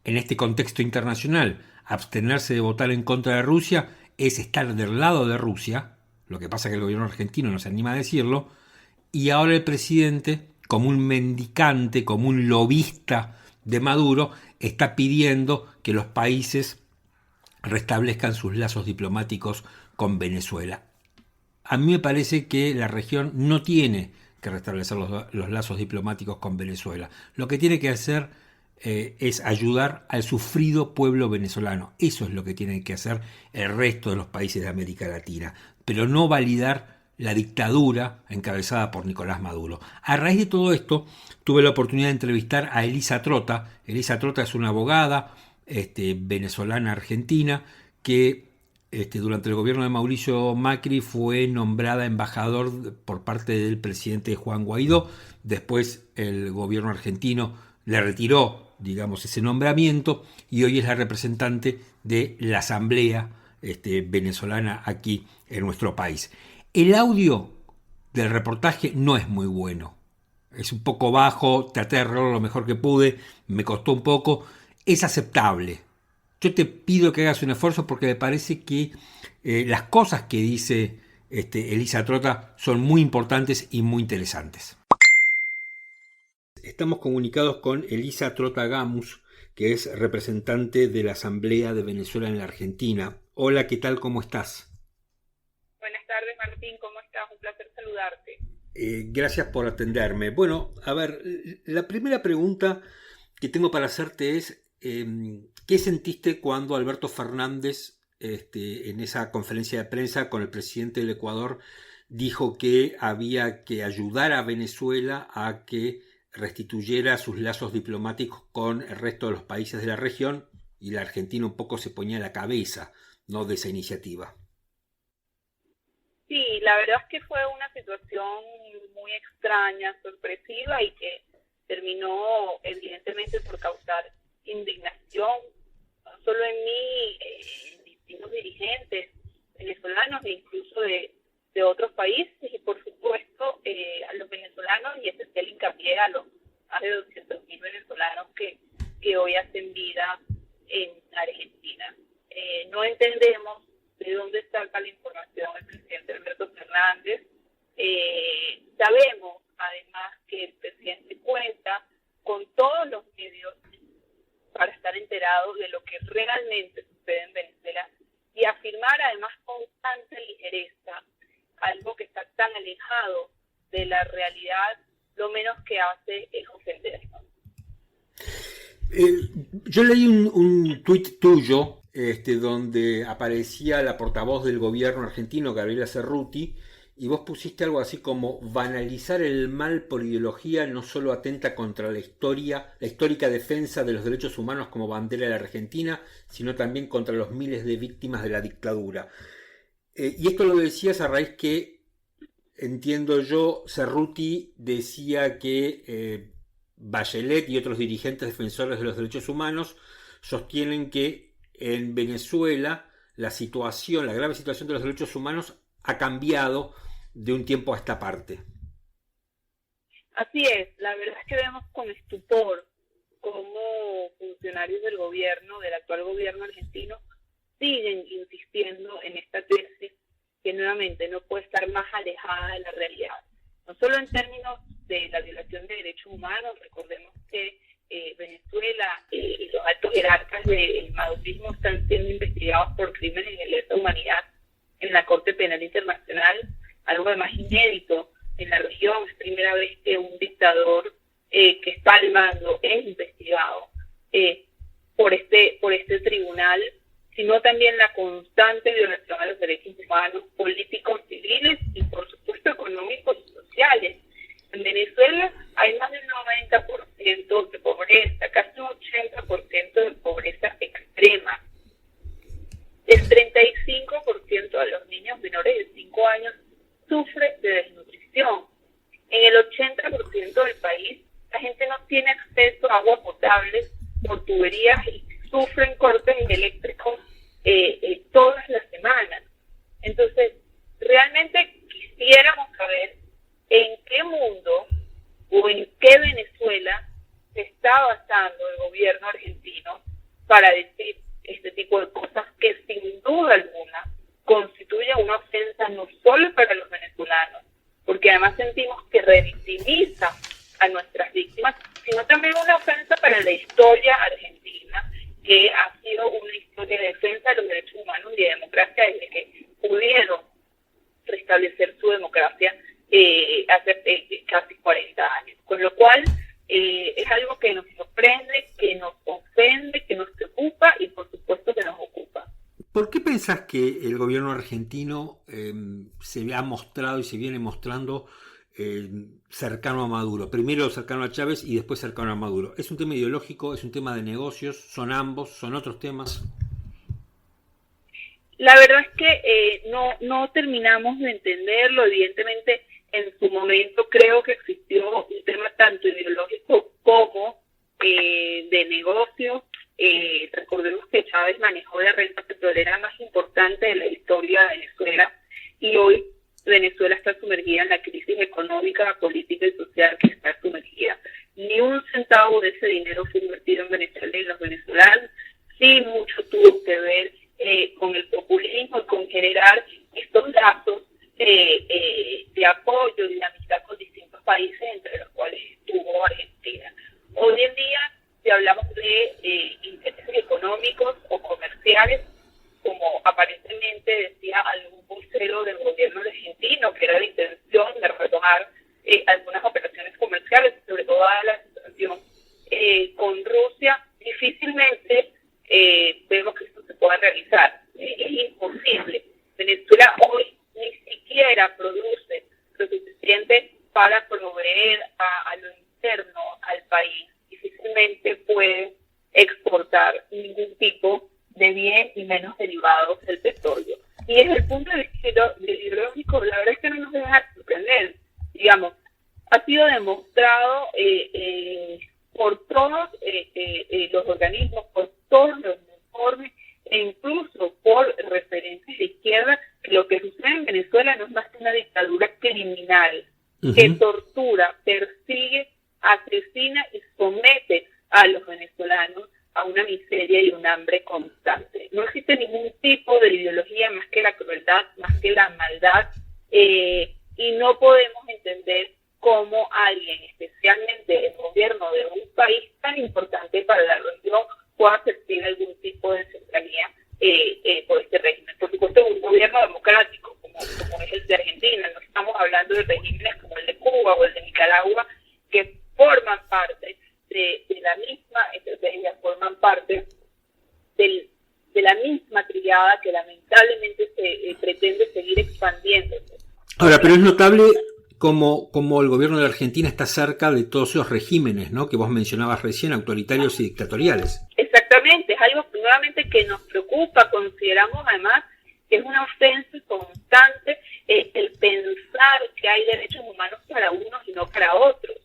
En este contexto internacional, abstenerse de votar en contra de Rusia es estar del lado de Rusia, lo que pasa es que el gobierno argentino no se anima a decirlo, y ahora el presidente, como un mendicante, como un lobista de Maduro, está pidiendo que los países restablezcan sus lazos diplomáticos con Venezuela. A mí me parece que la región no tiene que restablecer los lazos diplomáticos con Venezuela. Lo que tiene que hacer es ayudar al sufrido pueblo venezolano. Eso es lo que tienen que hacer el resto de los países de América Latina, pero no validar la dictadura encabezada por Nicolás Maduro. A raíz de todo esto, tuve la oportunidad de entrevistar a Elisa Trota. Elisa Trota es una abogada venezolana argentina que durante el gobierno de Mauricio Macri fue nombrada embajador por parte del presidente Juan Guaidó. Después el gobierno argentino le retiró, digamos, ese nombramiento y hoy es la representante de la Asamblea venezolana aquí en nuestro país. El audio del reportaje no es muy bueno. Es un poco bajo, traté de arreglarlo lo mejor que pude, me costó un poco. Es aceptable. Yo te pido que hagas un esfuerzo porque me parece que las cosas que dice Elisa Trota son muy importantes y muy interesantes. Estamos comunicados con Elisa Trota Gamus, que es representante de la Asamblea de Venezuela en la Argentina. Hola, ¿qué tal? ¿Cómo estás? Buenas tardes, Martín. ¿Cómo estás? Un placer saludarte. Gracias por atenderme. Bueno, a ver, la primera pregunta que tengo para hacerte es ¿qué sentiste cuando Alberto Fernández en esa conferencia de prensa con el presidente del Ecuador dijo que había que ayudar a Venezuela a que restituyera sus lazos diplomáticos con el resto de los países de la región, y la Argentina un poco se ponía a la cabeza, ¿no?, de esa iniciativa? Sí, la verdad es que fue una situación muy extraña, sorpresiva y que terminó evidentemente por causar indignación, no solo en mí, en distintos dirigentes venezolanos e incluso de otros países y por supuesto a los venezolanos, y ese es el hincapié a los más de 200.000 venezolanos que hoy hacen vida en Argentina. No entendemos de dónde saca la información el presidente Alberto Fernández. Sabemos además que el presidente cuenta con todos los medios para estar enterado de lo que realmente sucede en Venezuela y afirmar además con tanta ligereza algo que está tan alejado de la realidad, lo menos que hace es ofendernos. Yo leí un tuit tuyo donde aparecía la portavoz del gobierno argentino, Gabriela Cerruti, y vos pusiste algo así como: banalizar el mal por ideología no solo atenta contra la histórica defensa de los derechos humanos como bandera de la Argentina, sino también contra los miles de víctimas de la dictadura. Y esto lo decías a raíz que entiendo yo, Cerruti decía que Bachelet y otros dirigentes defensores de los derechos humanos sostienen que en Venezuela la grave situación de los derechos humanos ha cambiado de un tiempo a esta parte. Así es, la verdad es que vemos con estupor cómo funcionarios del actual gobierno argentino, siguen insistiendo en esta tesis que nuevamente no puede estar más alejada de la realidad. No solo en términos de la violación de derechos humanos, recordemos que Venezuela y los altos jerarcas del madurismo están siendo investigados por crímenes de lesa humanidad en la Corte Penal Internacional, algo además inédito en la región. Es primera vez que un dictador que está al mando es investigado por este tribunal, sino también la constante violación a los derechos humanos, políticos, civiles y por supuesto económicos y sociales. En Venezuela hay más del 90% de pobreza, casi un 80% de pobreza extrema. El 35% de los niños menores de 5 años sufre de desnutrición. En el 80% del país, la gente no tiene acceso a agua potable por tuberías y sufren cortes eléctricos todas las semanas. Entonces, realmente quisiéramos saber en qué mundo o en qué Venezuela se está basando el gobierno argentino para decir este tipo de cosas que sin duda alguna constituyen una ofensa no solo para los venezolanos, porque además sentimos que revictimiza a nuestras víctimas, sino también una ofensa para la historia argentina, que ha sido una historia de defensa de los derechos humanos y de democracia desde que pudieron restablecer su democracia hace casi 40 años. Con lo cual, es algo que nos sorprende, que nos ofende, que nos preocupa y por supuesto que nos ocupa. ¿Por qué pensás que el gobierno argentino se ha mostrado y se viene mostrando cercano a Maduro? Primero cercano a Chávez y después cercano a Maduro. ¿Es un tema ideológico? ¿Es un tema de negocios? ¿Son ambos? ¿Son otros temas? La verdad es que no terminamos de entenderlo. Evidentemente, en su momento creo que existió un tema tanto ideológico como de negocios. Recordemos que Chávez manejó la renta petrolera más importante de la historia de Venezuela y hoy Venezuela está sumergida en la crisis económica, política y social que está sumergida. Ni un centavo de ese dinero fue invertido en Venezuela y los venezolanos. Sí, mucho tuvo que ver con el populismo y con generar estos lazos de apoyo y de amistad con distintos países, entre los cuales estuvo Argentina. Hoy en día, si hablamos de intereses económicos o comerciales, como aparentemente decía algún vocero del gobierno argentino, que era la intención de retomar algunas operaciones comerciales, sobre todo a la situación con Rusia, difícilmente vemos que esto se pueda realizar. Es imposible. Venezuela hoy ni siquiera produce lo suficiente para proveer a lo interno al país. Difícilmente puede exportar ningún tipo de bien y menos derivados del petróleo. Y desde el punto de vista ideológico, la verdad es que no nos deja sorprender. Digamos, ha sido demostrado por todos los organismos, por todos los informes e incluso por referentes de izquierda, que lo que sucede en Venezuela no es más que una dictadura criminal que tortura, persigue, asesina y somete a los venezolanos a una miseria y un hambre constante. No existe ningún tipo de ideología más que la crueldad, más que la maldad, y no podemos entender cómo alguien, especialmente el gobierno de un país tan importante para la región, pueda ejercer algún tipo de cercanía por este régimen. Por supuesto, un gobierno democrático como es el de Argentina. No estamos hablando de regímenes como el de Cuba o el de Nicaragua, que forman parte de la misma estrategia, forman parte de la misma triada que lamentablemente se pretende seguir expandiéndose. Ahora, pero es notable como el gobierno de Argentina está cerca de todos esos regímenes, ¿no?, que vos mencionabas recién, autoritarios y dictatoriales. Exactamente, es algo nuevamente que nos preocupa. Consideramos además que es una ofensa constante el pensar que hay derechos humanos para unos y no para otros.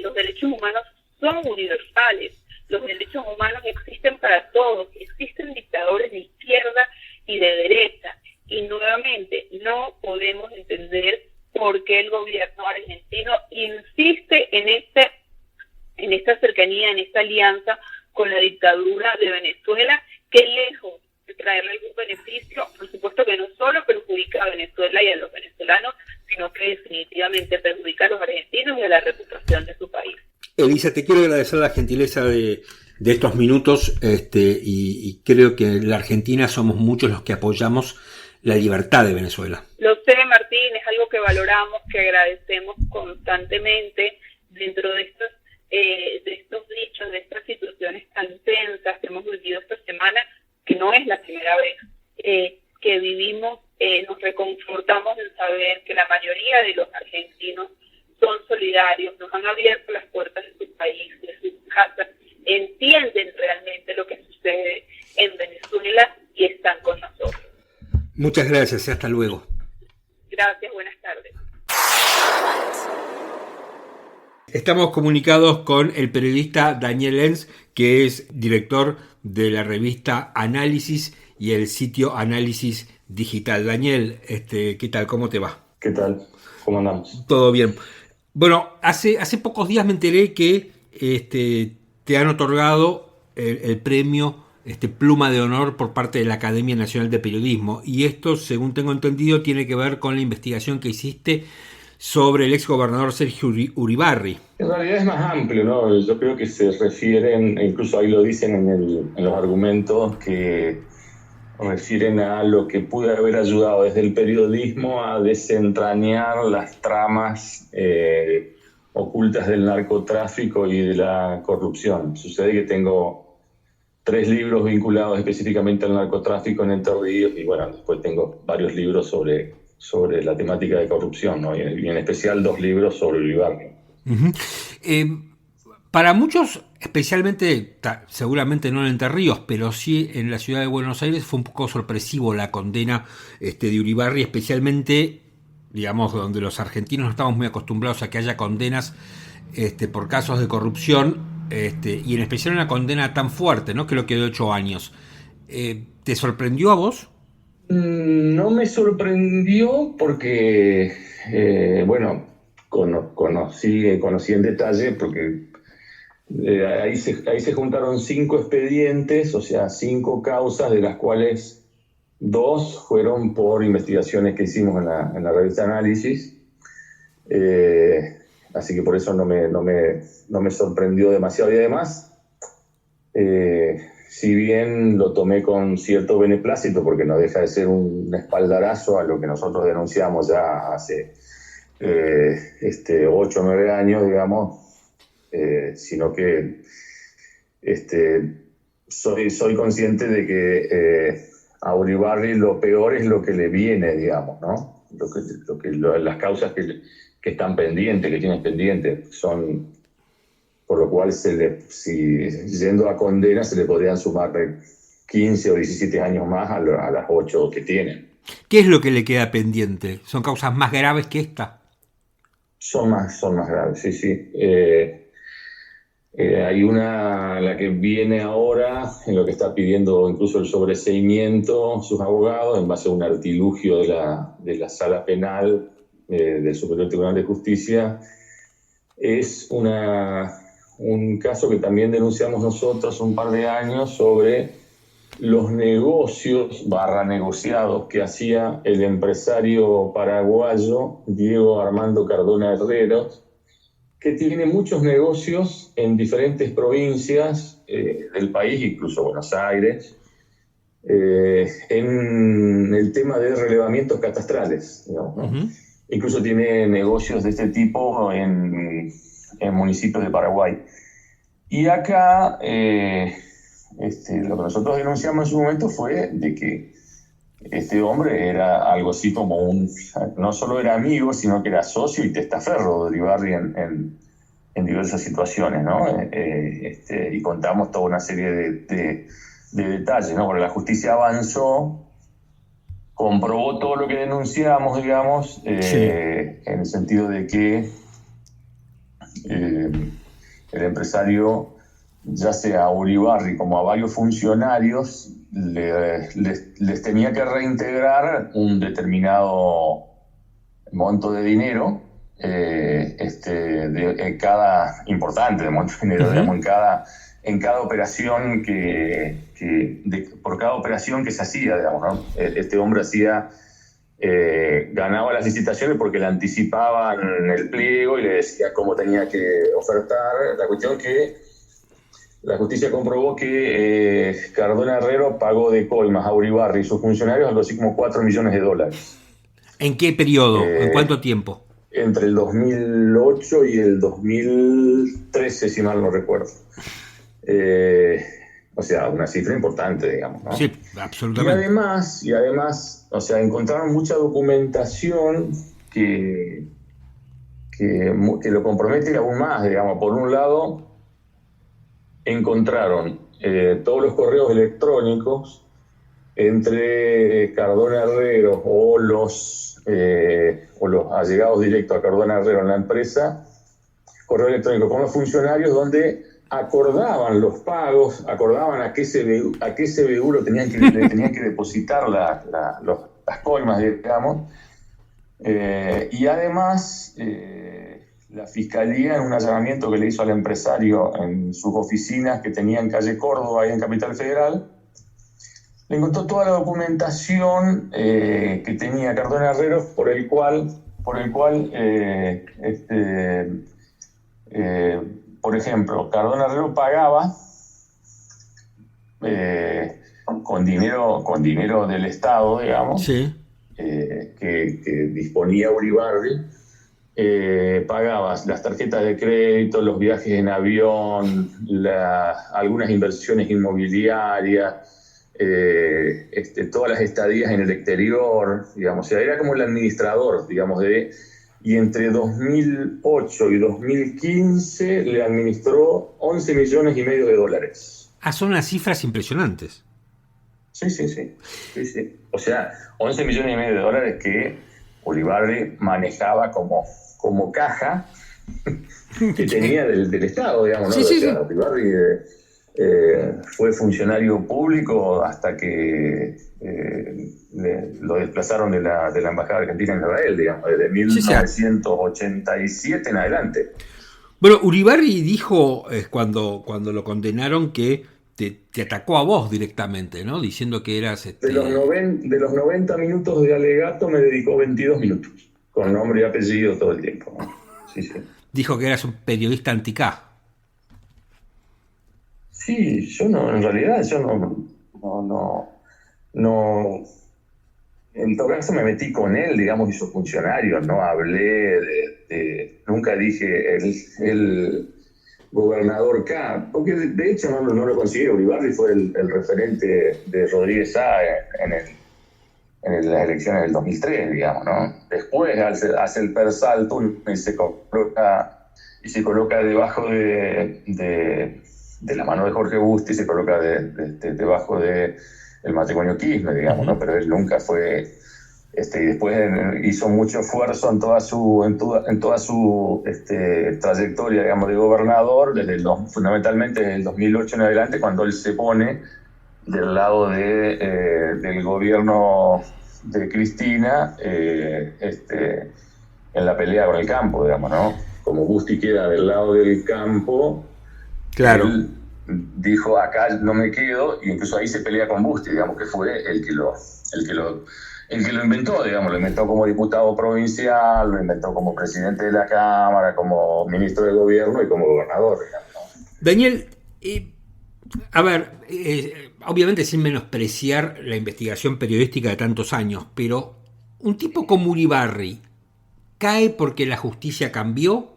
Los derechos humanos son universales. Los derechos humanos existen para todos. Existen dictadores de izquierda y de derecha. Y nuevamente, no podemos entender por qué el gobierno argentino insiste en esta cercanía, en esta alianza con la dictadura de Venezuela, que lejos de traerle algún beneficio, por supuesto que no solo perjudica a Venezuela y a los venezolanos, sino que definitivamente perjudica a los argentinos y a la reputación de su país. Elisa, te quiero agradecer la gentileza de estos minutos, y creo que en la Argentina somos muchos los que apoyamos la libertad de Venezuela. Lo sé, Martín, es algo que valoramos, que agradecemos constantemente dentro de estos dichos, de estas situaciones tan tensas que hemos vivido esta semana, que no es la primera vez que vivimos. Nos reconfortamos en saber que la mayoría de los argentinos son solidarios, nos han abierto las puertas de su país, de sus casas, entienden realmente lo que sucede en Venezuela y están con nosotros. Muchas gracias y hasta luego. Gracias, buenas tardes. Estamos comunicados con el periodista Daniel Enz, que es director de la revista Análisis y el sitio Análisis Digital. Daniel, ¿qué tal? ¿Cómo te va? ¿Qué tal? ¿Cómo andamos? Todo bien. Bueno, hace pocos días me enteré que te han otorgado el premio Pluma de Honor por parte de la Academia Nacional de Periodismo, y esto, según tengo entendido, tiene que ver con la investigación que hiciste sobre el exgobernador Sergio Uribarri. En realidad es más amplio, ¿no? Yo creo que se refieren, incluso ahí lo dicen en los argumentos, que refieren a lo que pude haber ayudado desde el periodismo a desentrañar las tramas ocultas del narcotráfico y de la corrupción. Sucede que tengo 3 libros vinculados específicamente al narcotráfico en Entre Ríos, y bueno, después tengo varios libros sobre la temática de corrupción, ¿no? Y en especial 2 libros sobre Uribarri. Uh-huh. Para muchos, especialmente, seguramente no en Entre Ríos, pero sí en la ciudad de Buenos Aires, fue un poco sorpresivo la condena de Uribarri, especialmente, digamos, donde los argentinos no estamos muy acostumbrados a que haya condenas por casos de corrupción, y en especial una condena tan fuerte, ¿no? Creo que de 8 años. ¿Te sorprendió a vos? No me sorprendió porque, conocí en detalle, porque ahí se juntaron 5 expedientes, o sea, 5 causas, de las cuales 2 fueron por investigaciones que hicimos en la revista Análisis. Así que por eso no me sorprendió demasiado. Y además, si bien lo tomé con cierto beneplácito, porque no deja de ser un espaldarazo a lo que nosotros denunciamos ya hace 8 o 9 años, digamos, sino que soy consciente de que a Uribarri lo peor es lo que le viene, digamos, ¿no? Las causas que están pendientes, que tienes pendientes, son, por lo cual yendo a condena se le podrían sumar 15 o 17 años más a las 8 que tienen. ¿Qué es lo que le queda pendiente? ¿Son causas más graves que esta? Son más graves, sí. Hay una, la que viene ahora, en lo que está pidiendo incluso el sobreseimiento sus abogados, en base a un artilugio de la sala penal del Superior Tribunal de Justicia. Es un caso que también denunciamos nosotros un par de años sobre los negociados que hacía el empresario paraguayo Diego Armando Cardona Herreros, que tiene muchos negocios en diferentes provincias del país, incluso Buenos Aires, en el tema de relevamientos catastrales, digamos, ¿no? Uh-huh. Incluso tiene negocios de este tipo en municipios de Paraguay. Y acá lo que nosotros denunciamos en su momento fue de que este hombre era algo así como no solo era amigo, sino que era socio y testaferro de Uribarri en diversas situaciones, ¿no? Y contamos toda una serie de detalles, ¿no? Porque la justicia avanzó comprobó todo lo que denunciamos, digamos, en el sentido de que el empresario, ya sea a Uribarri como a varios funcionarios, les tenía que reintegrar un determinado monto de dinero, importante de monto de dinero, digamos, en cada operación por cada operación que se hacía, digamos, ¿no? Este hombre ganaba las licitaciones porque le anticipaban el pliego y le decía cómo tenía que ofertar. La cuestión que la justicia comprobó que Cardona Herrero pagó de coimas a Uribarri y sus funcionarios algo así como $4 millones. ¿En qué periodo? ¿En cuánto tiempo? Entre el 2008 y el 2013, si mal no recuerdo. O sea, una cifra importante, digamos, ¿no? Sí, absolutamente. Y además, o sea, encontraron mucha documentación que lo compromete aún más, digamos. Por un lado, encontraron todos los correos electrónicos entre Cardona Herrero o los allegados directos a Cardona Herrero en la empresa, correo electrónico con los funcionarios donde acordaban los pagos, acordaban a qué CBU le tenían que depositar las coimas, digamos. Y además, la Fiscalía, en un allanamiento que le hizo al empresario en sus oficinas que tenía en calle Córdoba, ahí en Capital Federal, le encontró toda la documentación que tenía Cardona Herrero, por el cual por ejemplo, Cardona Herrero pagaba con dinero del Estado, digamos, sí, que disponía Uribarri, pagaba las tarjetas de crédito, los viajes en avión, algunas inversiones inmobiliarias, todas las estadías en el exterior, digamos. O sea, era como el administrador, digamos, y entre 2008 y 2015 le administró $11,5 millones. Son unas cifras impresionantes. Sí. O sea, $11,5 millones que Uribarri manejaba como caja que tenía del Estado, digamos, ¿no? Sí. Uribarri fue funcionario público hasta que lo desplazaron de la Embajada Argentina en Israel, digamos, desde 1987 en adelante. Bueno, Uribarri dijo cuando lo condenaron que te atacó a vos directamente, ¿no? Diciendo que eras... De los 90 minutos de alegato me dedicó 22 minutos, con nombre y apellido todo el tiempo, ¿no? Sí. Dijo que eras un periodista anti-K. Sí, en realidad no. En todo caso me metí con él, digamos, y sus funcionarios, no hablé nunca dije el gobernador K, porque de hecho no lo consiguió. Uribarri fue el referente de Rodríguez Sá en las elecciones del 2003, digamos, ¿no? Después hace el persalto y se coloca debajo de la mano de Jorge Busti, se coloca debajo de el matrimonio Kirchner, digamos, ¿no? Pero él nunca fue, y después hizo mucho esfuerzo en toda su trayectoria, digamos, de gobernador, fundamentalmente desde el 2008 en adelante, cuando él se pone del lado del gobierno de Cristina, en la pelea con el campo, digamos, ¿no? Como Busti queda del lado del campo, claro, él dijo, acá no me quedo, y incluso ahí se pelea con Busti, digamos, que fue el que lo inventó, digamos, lo inventó como diputado provincial, lo inventó como presidente de la Cámara, como ministro de gobierno y como gobernador, digamos, ¿no? Daniel, a ver, obviamente sin menospreciar la investigación periodística de tantos años, pero un tipo como Uribarri cae porque la justicia cambió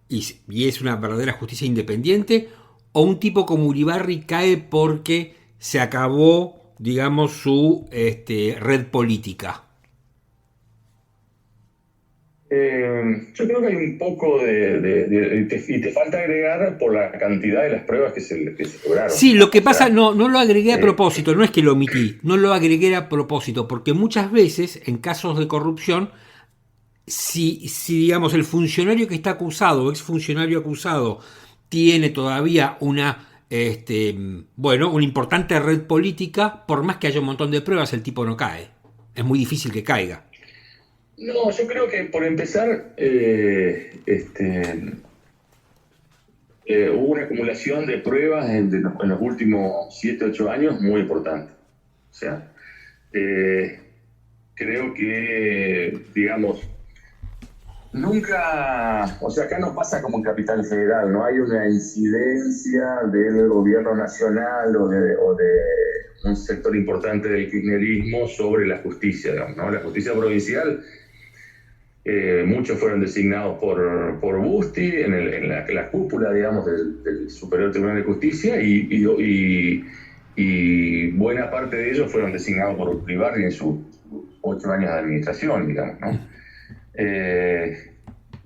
y es una verdadera justicia independiente, o un tipo como Uribarri cae porque se acabó, digamos, su red política. Yo creo que hay un poco y te falta agregar por la cantidad de las pruebas que se lograron. Sí, lo que pasa, sea, no lo agregué a propósito, no es que lo omití, no lo agregué a propósito, porque muchas veces en casos de corrupción, si digamos el funcionario que está acusado o exfuncionario acusado tiene todavía una importante red política, por más que haya un montón de pruebas, el tipo no cae. Es muy difícil que caiga. No, yo creo que por empezar, hubo una acumulación de pruebas en los últimos 7, 8 años muy importante. O sea, creo que, digamos, nunca, o sea, acá no pasa como en Capital Federal, no hay una incidencia del gobierno nacional o de un sector importante del kirchnerismo sobre la justicia, digamos, ¿no? La justicia provincial, muchos fueron designados por Busti en la cúpula, digamos, del Superior Tribunal de Justicia y buena parte de ellos fueron designados por Uribarri en sus 8 años de administración, digamos, ¿no?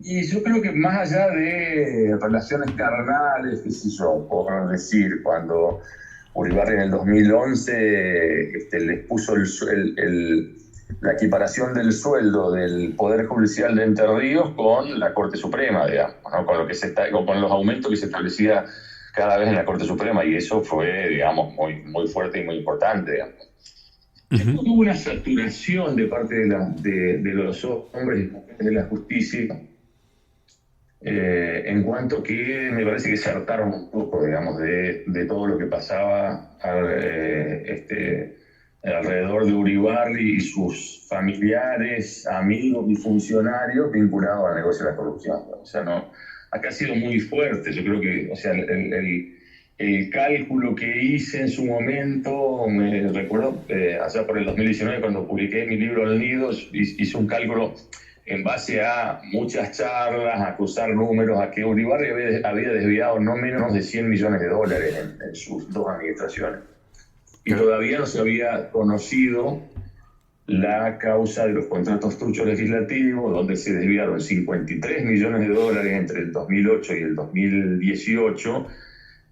Y yo creo que más allá de relaciones carnales, qué sé yo, por decir, cuando Uribarri en el 2011 les puso la equiparación del sueldo del Poder Judicial de Entre Ríos con la Corte Suprema, digamos, ¿no? Con los aumentos que se establecía cada vez en la Corte Suprema, y eso fue, digamos, muy, muy fuerte y muy importante, digamos. Hubo una saturación de parte de los hombres y mujeres de la justicia, en cuanto que me parece que se hartaron un poco, digamos, de todo lo que pasaba alrededor de Uribarri y sus familiares, amigos y funcionarios vinculados al negocio de la corrupción. O sea, no, acá ha sido muy fuerte. Yo creo que, o sea, el cálculo que hice en su momento, me recuerdo, allá por el 2019, cuando publiqué mi libro El Nido, hice un cálculo en base a muchas charlas, a cruzar números, a que Uribarri había desviado no menos de $100 millones en sus 2 administraciones. Y todavía no se había conocido la causa de los contratos truchos legislativos, donde se desviaron $53 millones entre el 2008 y el 2018,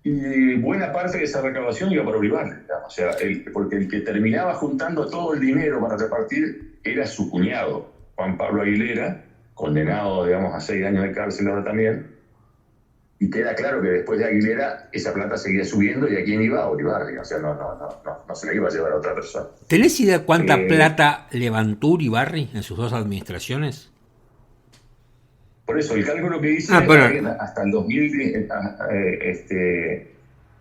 y buena parte de esa recaudación iba para Uribarri, o sea, porque el que terminaba juntando todo el dinero para repartir era su cuñado, Juan Pablo Aguilera, condenado, digamos, a 6 años de cárcel ahora también. Y queda claro que después de Aguilera esa plata seguía subiendo, y ¿a quién iba? A Uribarri. O sea, no se la iba a llevar a otra persona. ¿Tenés idea cuánta plata levantó Uribarri en sus 2 administraciones? Por eso, el cálculo que hice hasta el 2010,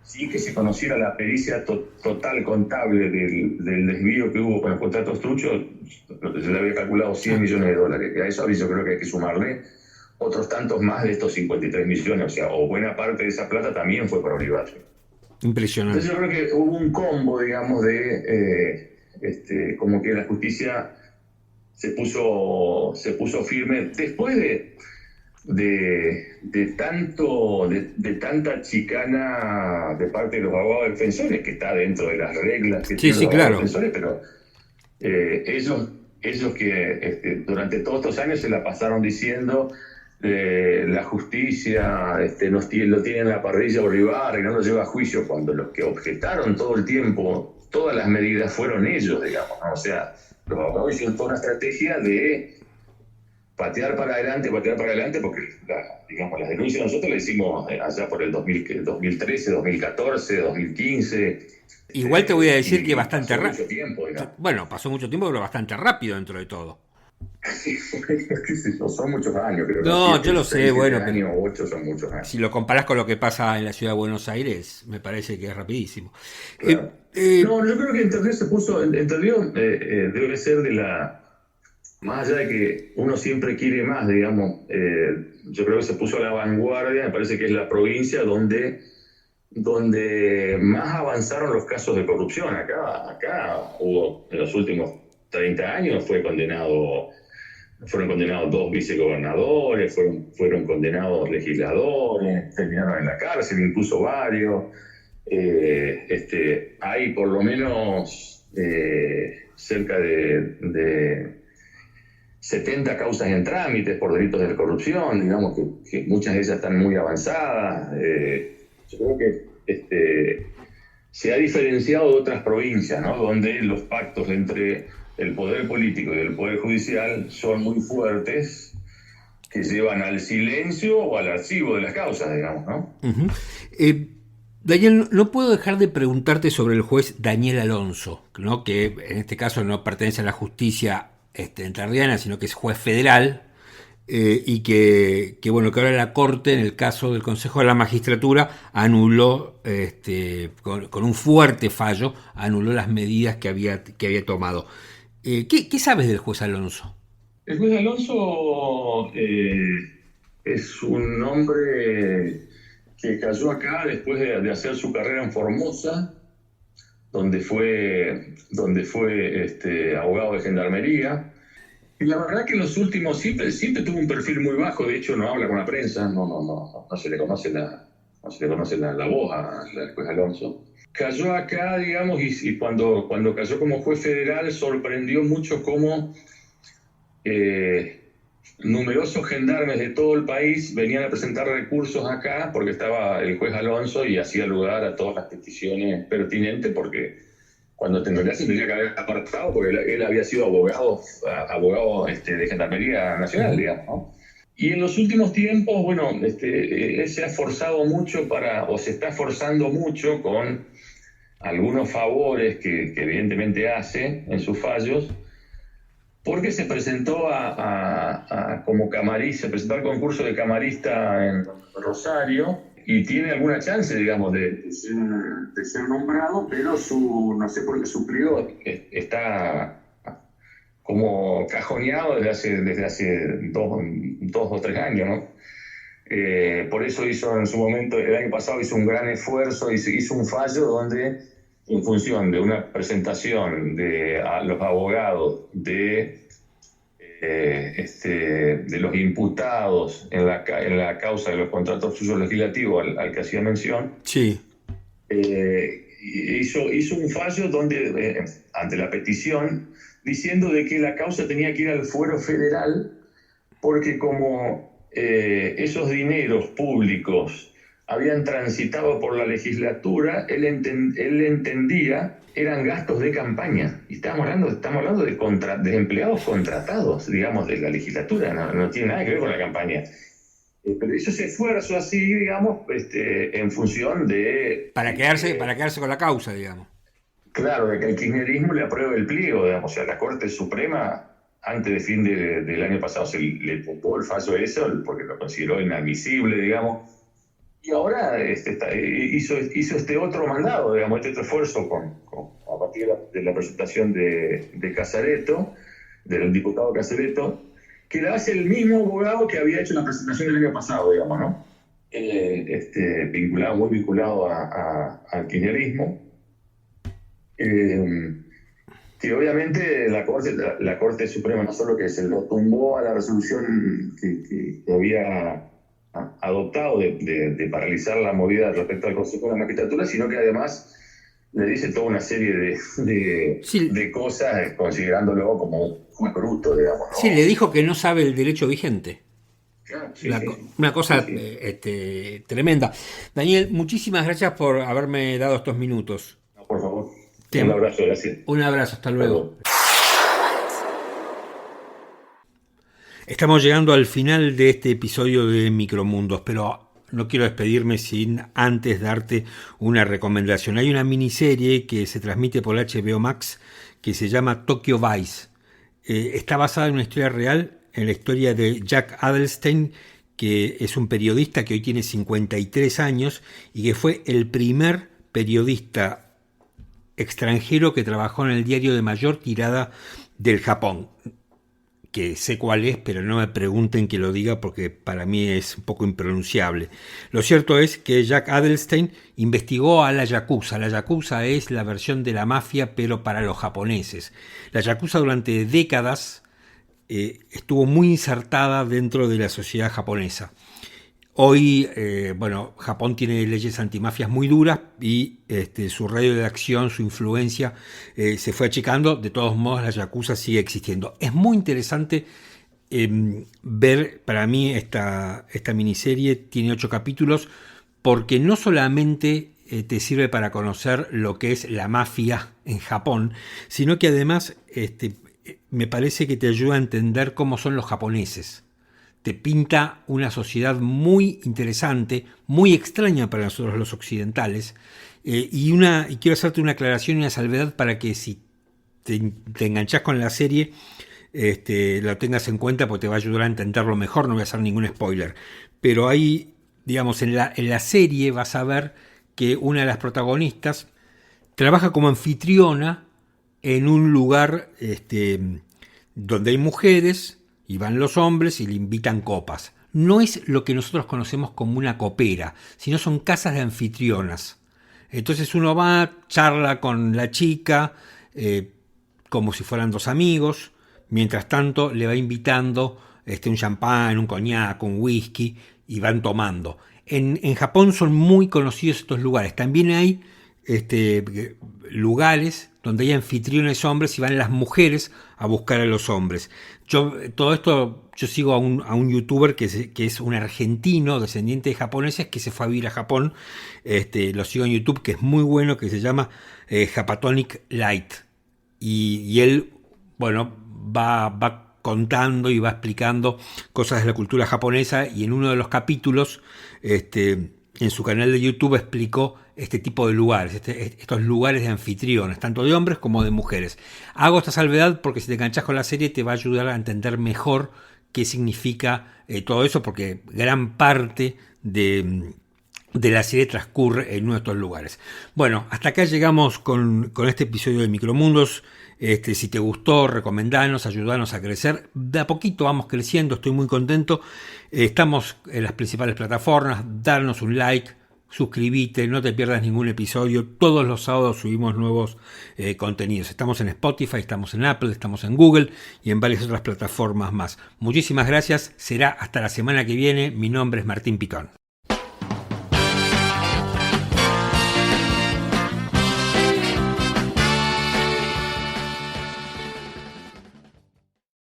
sí que se conociera la pericia total contable del desvío que hubo con los contratos truchos, se le había calculado $100 millones. Y a eso yo creo que hay que sumarle otros tantos más de estos 53 millones, o sea, o buena parte de esa plata también fue para Uribarri. Impresionante. Entonces yo creo que hubo un combo, digamos, como que la justicia se puso firme después de tanta chicana de parte de los abogados defensores, que está dentro de las reglas que tienen los abogados defensores, pero ellos que durante todos estos años se la pasaron diciendo la justicia lo tiene en la parrilla Uribarri, no lo lleva a juicio, cuando los que objetaron todo el tiempo todas las medidas fueron ellos, digamos, ¿no? O sea, los abogados hicieron toda una estrategia de patear para adelante, porque las denuncias nosotros las hicimos allá por el 2013, 2014, 2015. Igual te voy a decir que bastante rápido. Pasó mucho tiempo, digamos. Bueno, pasó mucho tiempo, pero bastante rápido dentro de todo. Sí, son muchos años, pero no, yo lo sé, bueno, pero 8 son muchos años. Si lo comparás con lo que pasa en la ciudad de Buenos Aires, me parece que es rapidísimo. Claro. No, yo creo que Internet se puso, debe ser más allá de que uno siempre quiere más, digamos, yo creo que se puso a la vanguardia, me parece que es la provincia donde más avanzaron los casos de corrupción. Acá hubo, en los últimos 30 años, fueron condenados 2 vicegobernadores, fueron condenados legisladores, terminaron en la cárcel, incluso varios. Hay por lo menos cerca de 70 causas en trámites por delitos de corrupción, digamos que muchas de ellas están muy avanzadas. Yo creo que se ha diferenciado de otras provincias, ¿no? Donde los pactos entre el poder político y el poder judicial son muy fuertes, que llevan al silencio o al archivo de las causas, digamos, ¿no? Uh-huh. Daniel, no puedo dejar de preguntarte sobre el juez Daniel Alonso, ¿no? Que en este caso no pertenece a la justicia entrerriana, sino que es juez federal, y que ahora la Corte, en el caso del Consejo de la Magistratura, anuló, con un fuerte fallo, anuló las medidas que había tomado. ¿Qué sabes del juez Alonso? El juez Alonso es un hombre que cayó acá después de hacer su carrera en Formosa, donde fue abogado de gendarmería. Y la verdad que en los últimos siempre tuvo un perfil muy bajo. De hecho, no habla con la prensa, no se le conoce la voz al juez Alonso. Cayó acá, digamos, y cuando cayó como juez federal sorprendió mucho cómo numerosos gendarmes de todo el país venían a presentar recursos acá porque estaba el juez Alonso y hacía lugar a todas las peticiones pertinentes, porque cuando tendría se tendría que haber apartado, porque él había sido abogado de Gendarmería Nacional, digamos, ¿no? Y en los últimos tiempos, bueno, él se ha esforzado mucho se está esforzando mucho con algunos favores que evidentemente hace en sus fallos, porque se presentó como camarista, se presentó al concurso de camarista en Rosario, y tiene alguna chance, digamos, de ser nombrado, pero no sé por qué su pliego está como cajoneado desde hace dos o tres años, ¿no? Por eso hizo en su momento, el año pasado hizo un gran esfuerzo y hizo un fallo donde, en función de una presentación a los abogados de los imputados en la causa de los contratos suyos legislativos al que hacía mención, sí. Hizo un fallo donde, ante la petición, diciendo de que la causa tenía que ir al fuero federal, porque como esos dineros públiclicos habían transitado por la legislatura, él entendía eran gastos de campaña. Y estamos hablando de empleados contratados, digamos, de la legislatura, no tiene nada que ver con la campaña. Pero hizo ese esfuerzo así, digamos, en función de... Para quedarse con la causa, digamos. Claro, de que el kirchnerismo le apruebe el pliego, digamos. O sea, la Corte Suprema, antes de fin del año pasado, se le tumbó el fallo eso, porque lo consideró inadmisible, digamos. Y ahora hizo este otro mandado, digamos, este otro esfuerzo a partir de la presentación de Casareto, del diputado Casareto, que la hace el mismo abogado que había hecho la presentación del año pasado, digamos, ¿no? Muy vinculado al kirchnerismo. Que obviamente la Corte Suprema no solo que se lo tumbó a la resolución que había adoptado de paralizar la movida respecto al Consejo de la Magistratura, sino que además le dice toda una serie de cosas, considerándolo como un juez bruto, digamos, ¿no? Sí, le dijo que no sabe el derecho vigente. Claro, sí. Una cosa tremenda. Daniel, muchísimas gracias por haberme dado estos minutos. No, por favor. Un abrazo, gracias. Un abrazo, hasta luego. Estamos llegando al final de este episodio de Micromundos, pero no quiero despedirme sin antes darte una recomendación. Hay una miniserie que se transmite por HBO Max que se llama Tokyo Vice. Está basada en una historia real, en la historia de Jack Adelstein, que es un periodista que hoy tiene 53 años y que fue el primer periodista extranjero que trabajó en el diario de mayor tirada del Japón, que sé cuál es, pero no me pregunten que lo diga porque para mí es un poco impronunciable. Lo cierto es que Jack Adelstein investigó a la Yakuza. La Yakuza es la versión de la mafia, pero para los japoneses. La Yakuza durante décadas estuvo muy insertada dentro de la sociedad japonesa. Hoy, Japón tiene leyes antimafias muy duras y su radio de acción, su influencia se fue achicando. De todos modos, la yakuza sigue existiendo. Es muy interesante ver, para mí, esta miniserie tiene 8 capítulos, porque no solamente te sirve para conocer lo que es la mafia en Japón, sino que además me parece que te ayuda a entender cómo son los japoneses. Te pinta una sociedad muy interesante, muy extraña para nosotros los occidentales, y quiero hacerte una aclaración y una salvedad para que si te enganchás con la serie, lo tengas en cuenta, porque te va a ayudar a entenderlo mejor. No voy a hacer ningún spoiler, pero ahí, digamos, en la serie vas a ver que una de las protagonistas trabaja como anfitriona en un lugar donde hay mujeres y van los hombres y le invitan copas. No es lo que nosotros conocemos como una copera, sino son casas de anfitrionas. Entonces uno va, charla con la chica, como si fueran 2 amigos. Mientras tanto le va invitando un champán, un coñac, un whisky, y van tomando. En Japón son muy conocidos estos lugares. También hay lugares donde hay anfitriones hombres y van las mujeres a buscar a los hombres. Yo sigo a un youtuber que es un argentino descendiente de japoneses que se fue a vivir a Japón. Lo sigo en YouTube, que es muy bueno, que se llama Japatonic Light. Y él, va contando y va explicando cosas de la cultura japonesa, y en uno de los capítulos en su canal de YouTube explicó este tipo de lugares, estos lugares de anfitriones, tanto de hombres como de mujeres. Hago esta salvedad porque si te enganchas con la serie te va a ayudar a entender mejor qué significa todo eso, porque gran parte de la serie transcurre en uno de estos lugares. Bueno, hasta acá llegamos con este episodio de Micromundos. Si te gustó, recomendanos, ayudanos a crecer. De a poquito vamos creciendo, estoy muy contento. Estamos en las principales plataformas. Darnos un like, suscríbete, no te pierdas ningún episodio. Todos los sábados subimos nuevos contenidos. Estamos en Spotify, estamos en Apple, estamos en Google y en varias otras plataformas más. Muchísimas gracias. Será hasta la semana que viene. Mi nombre es Martín Pitón.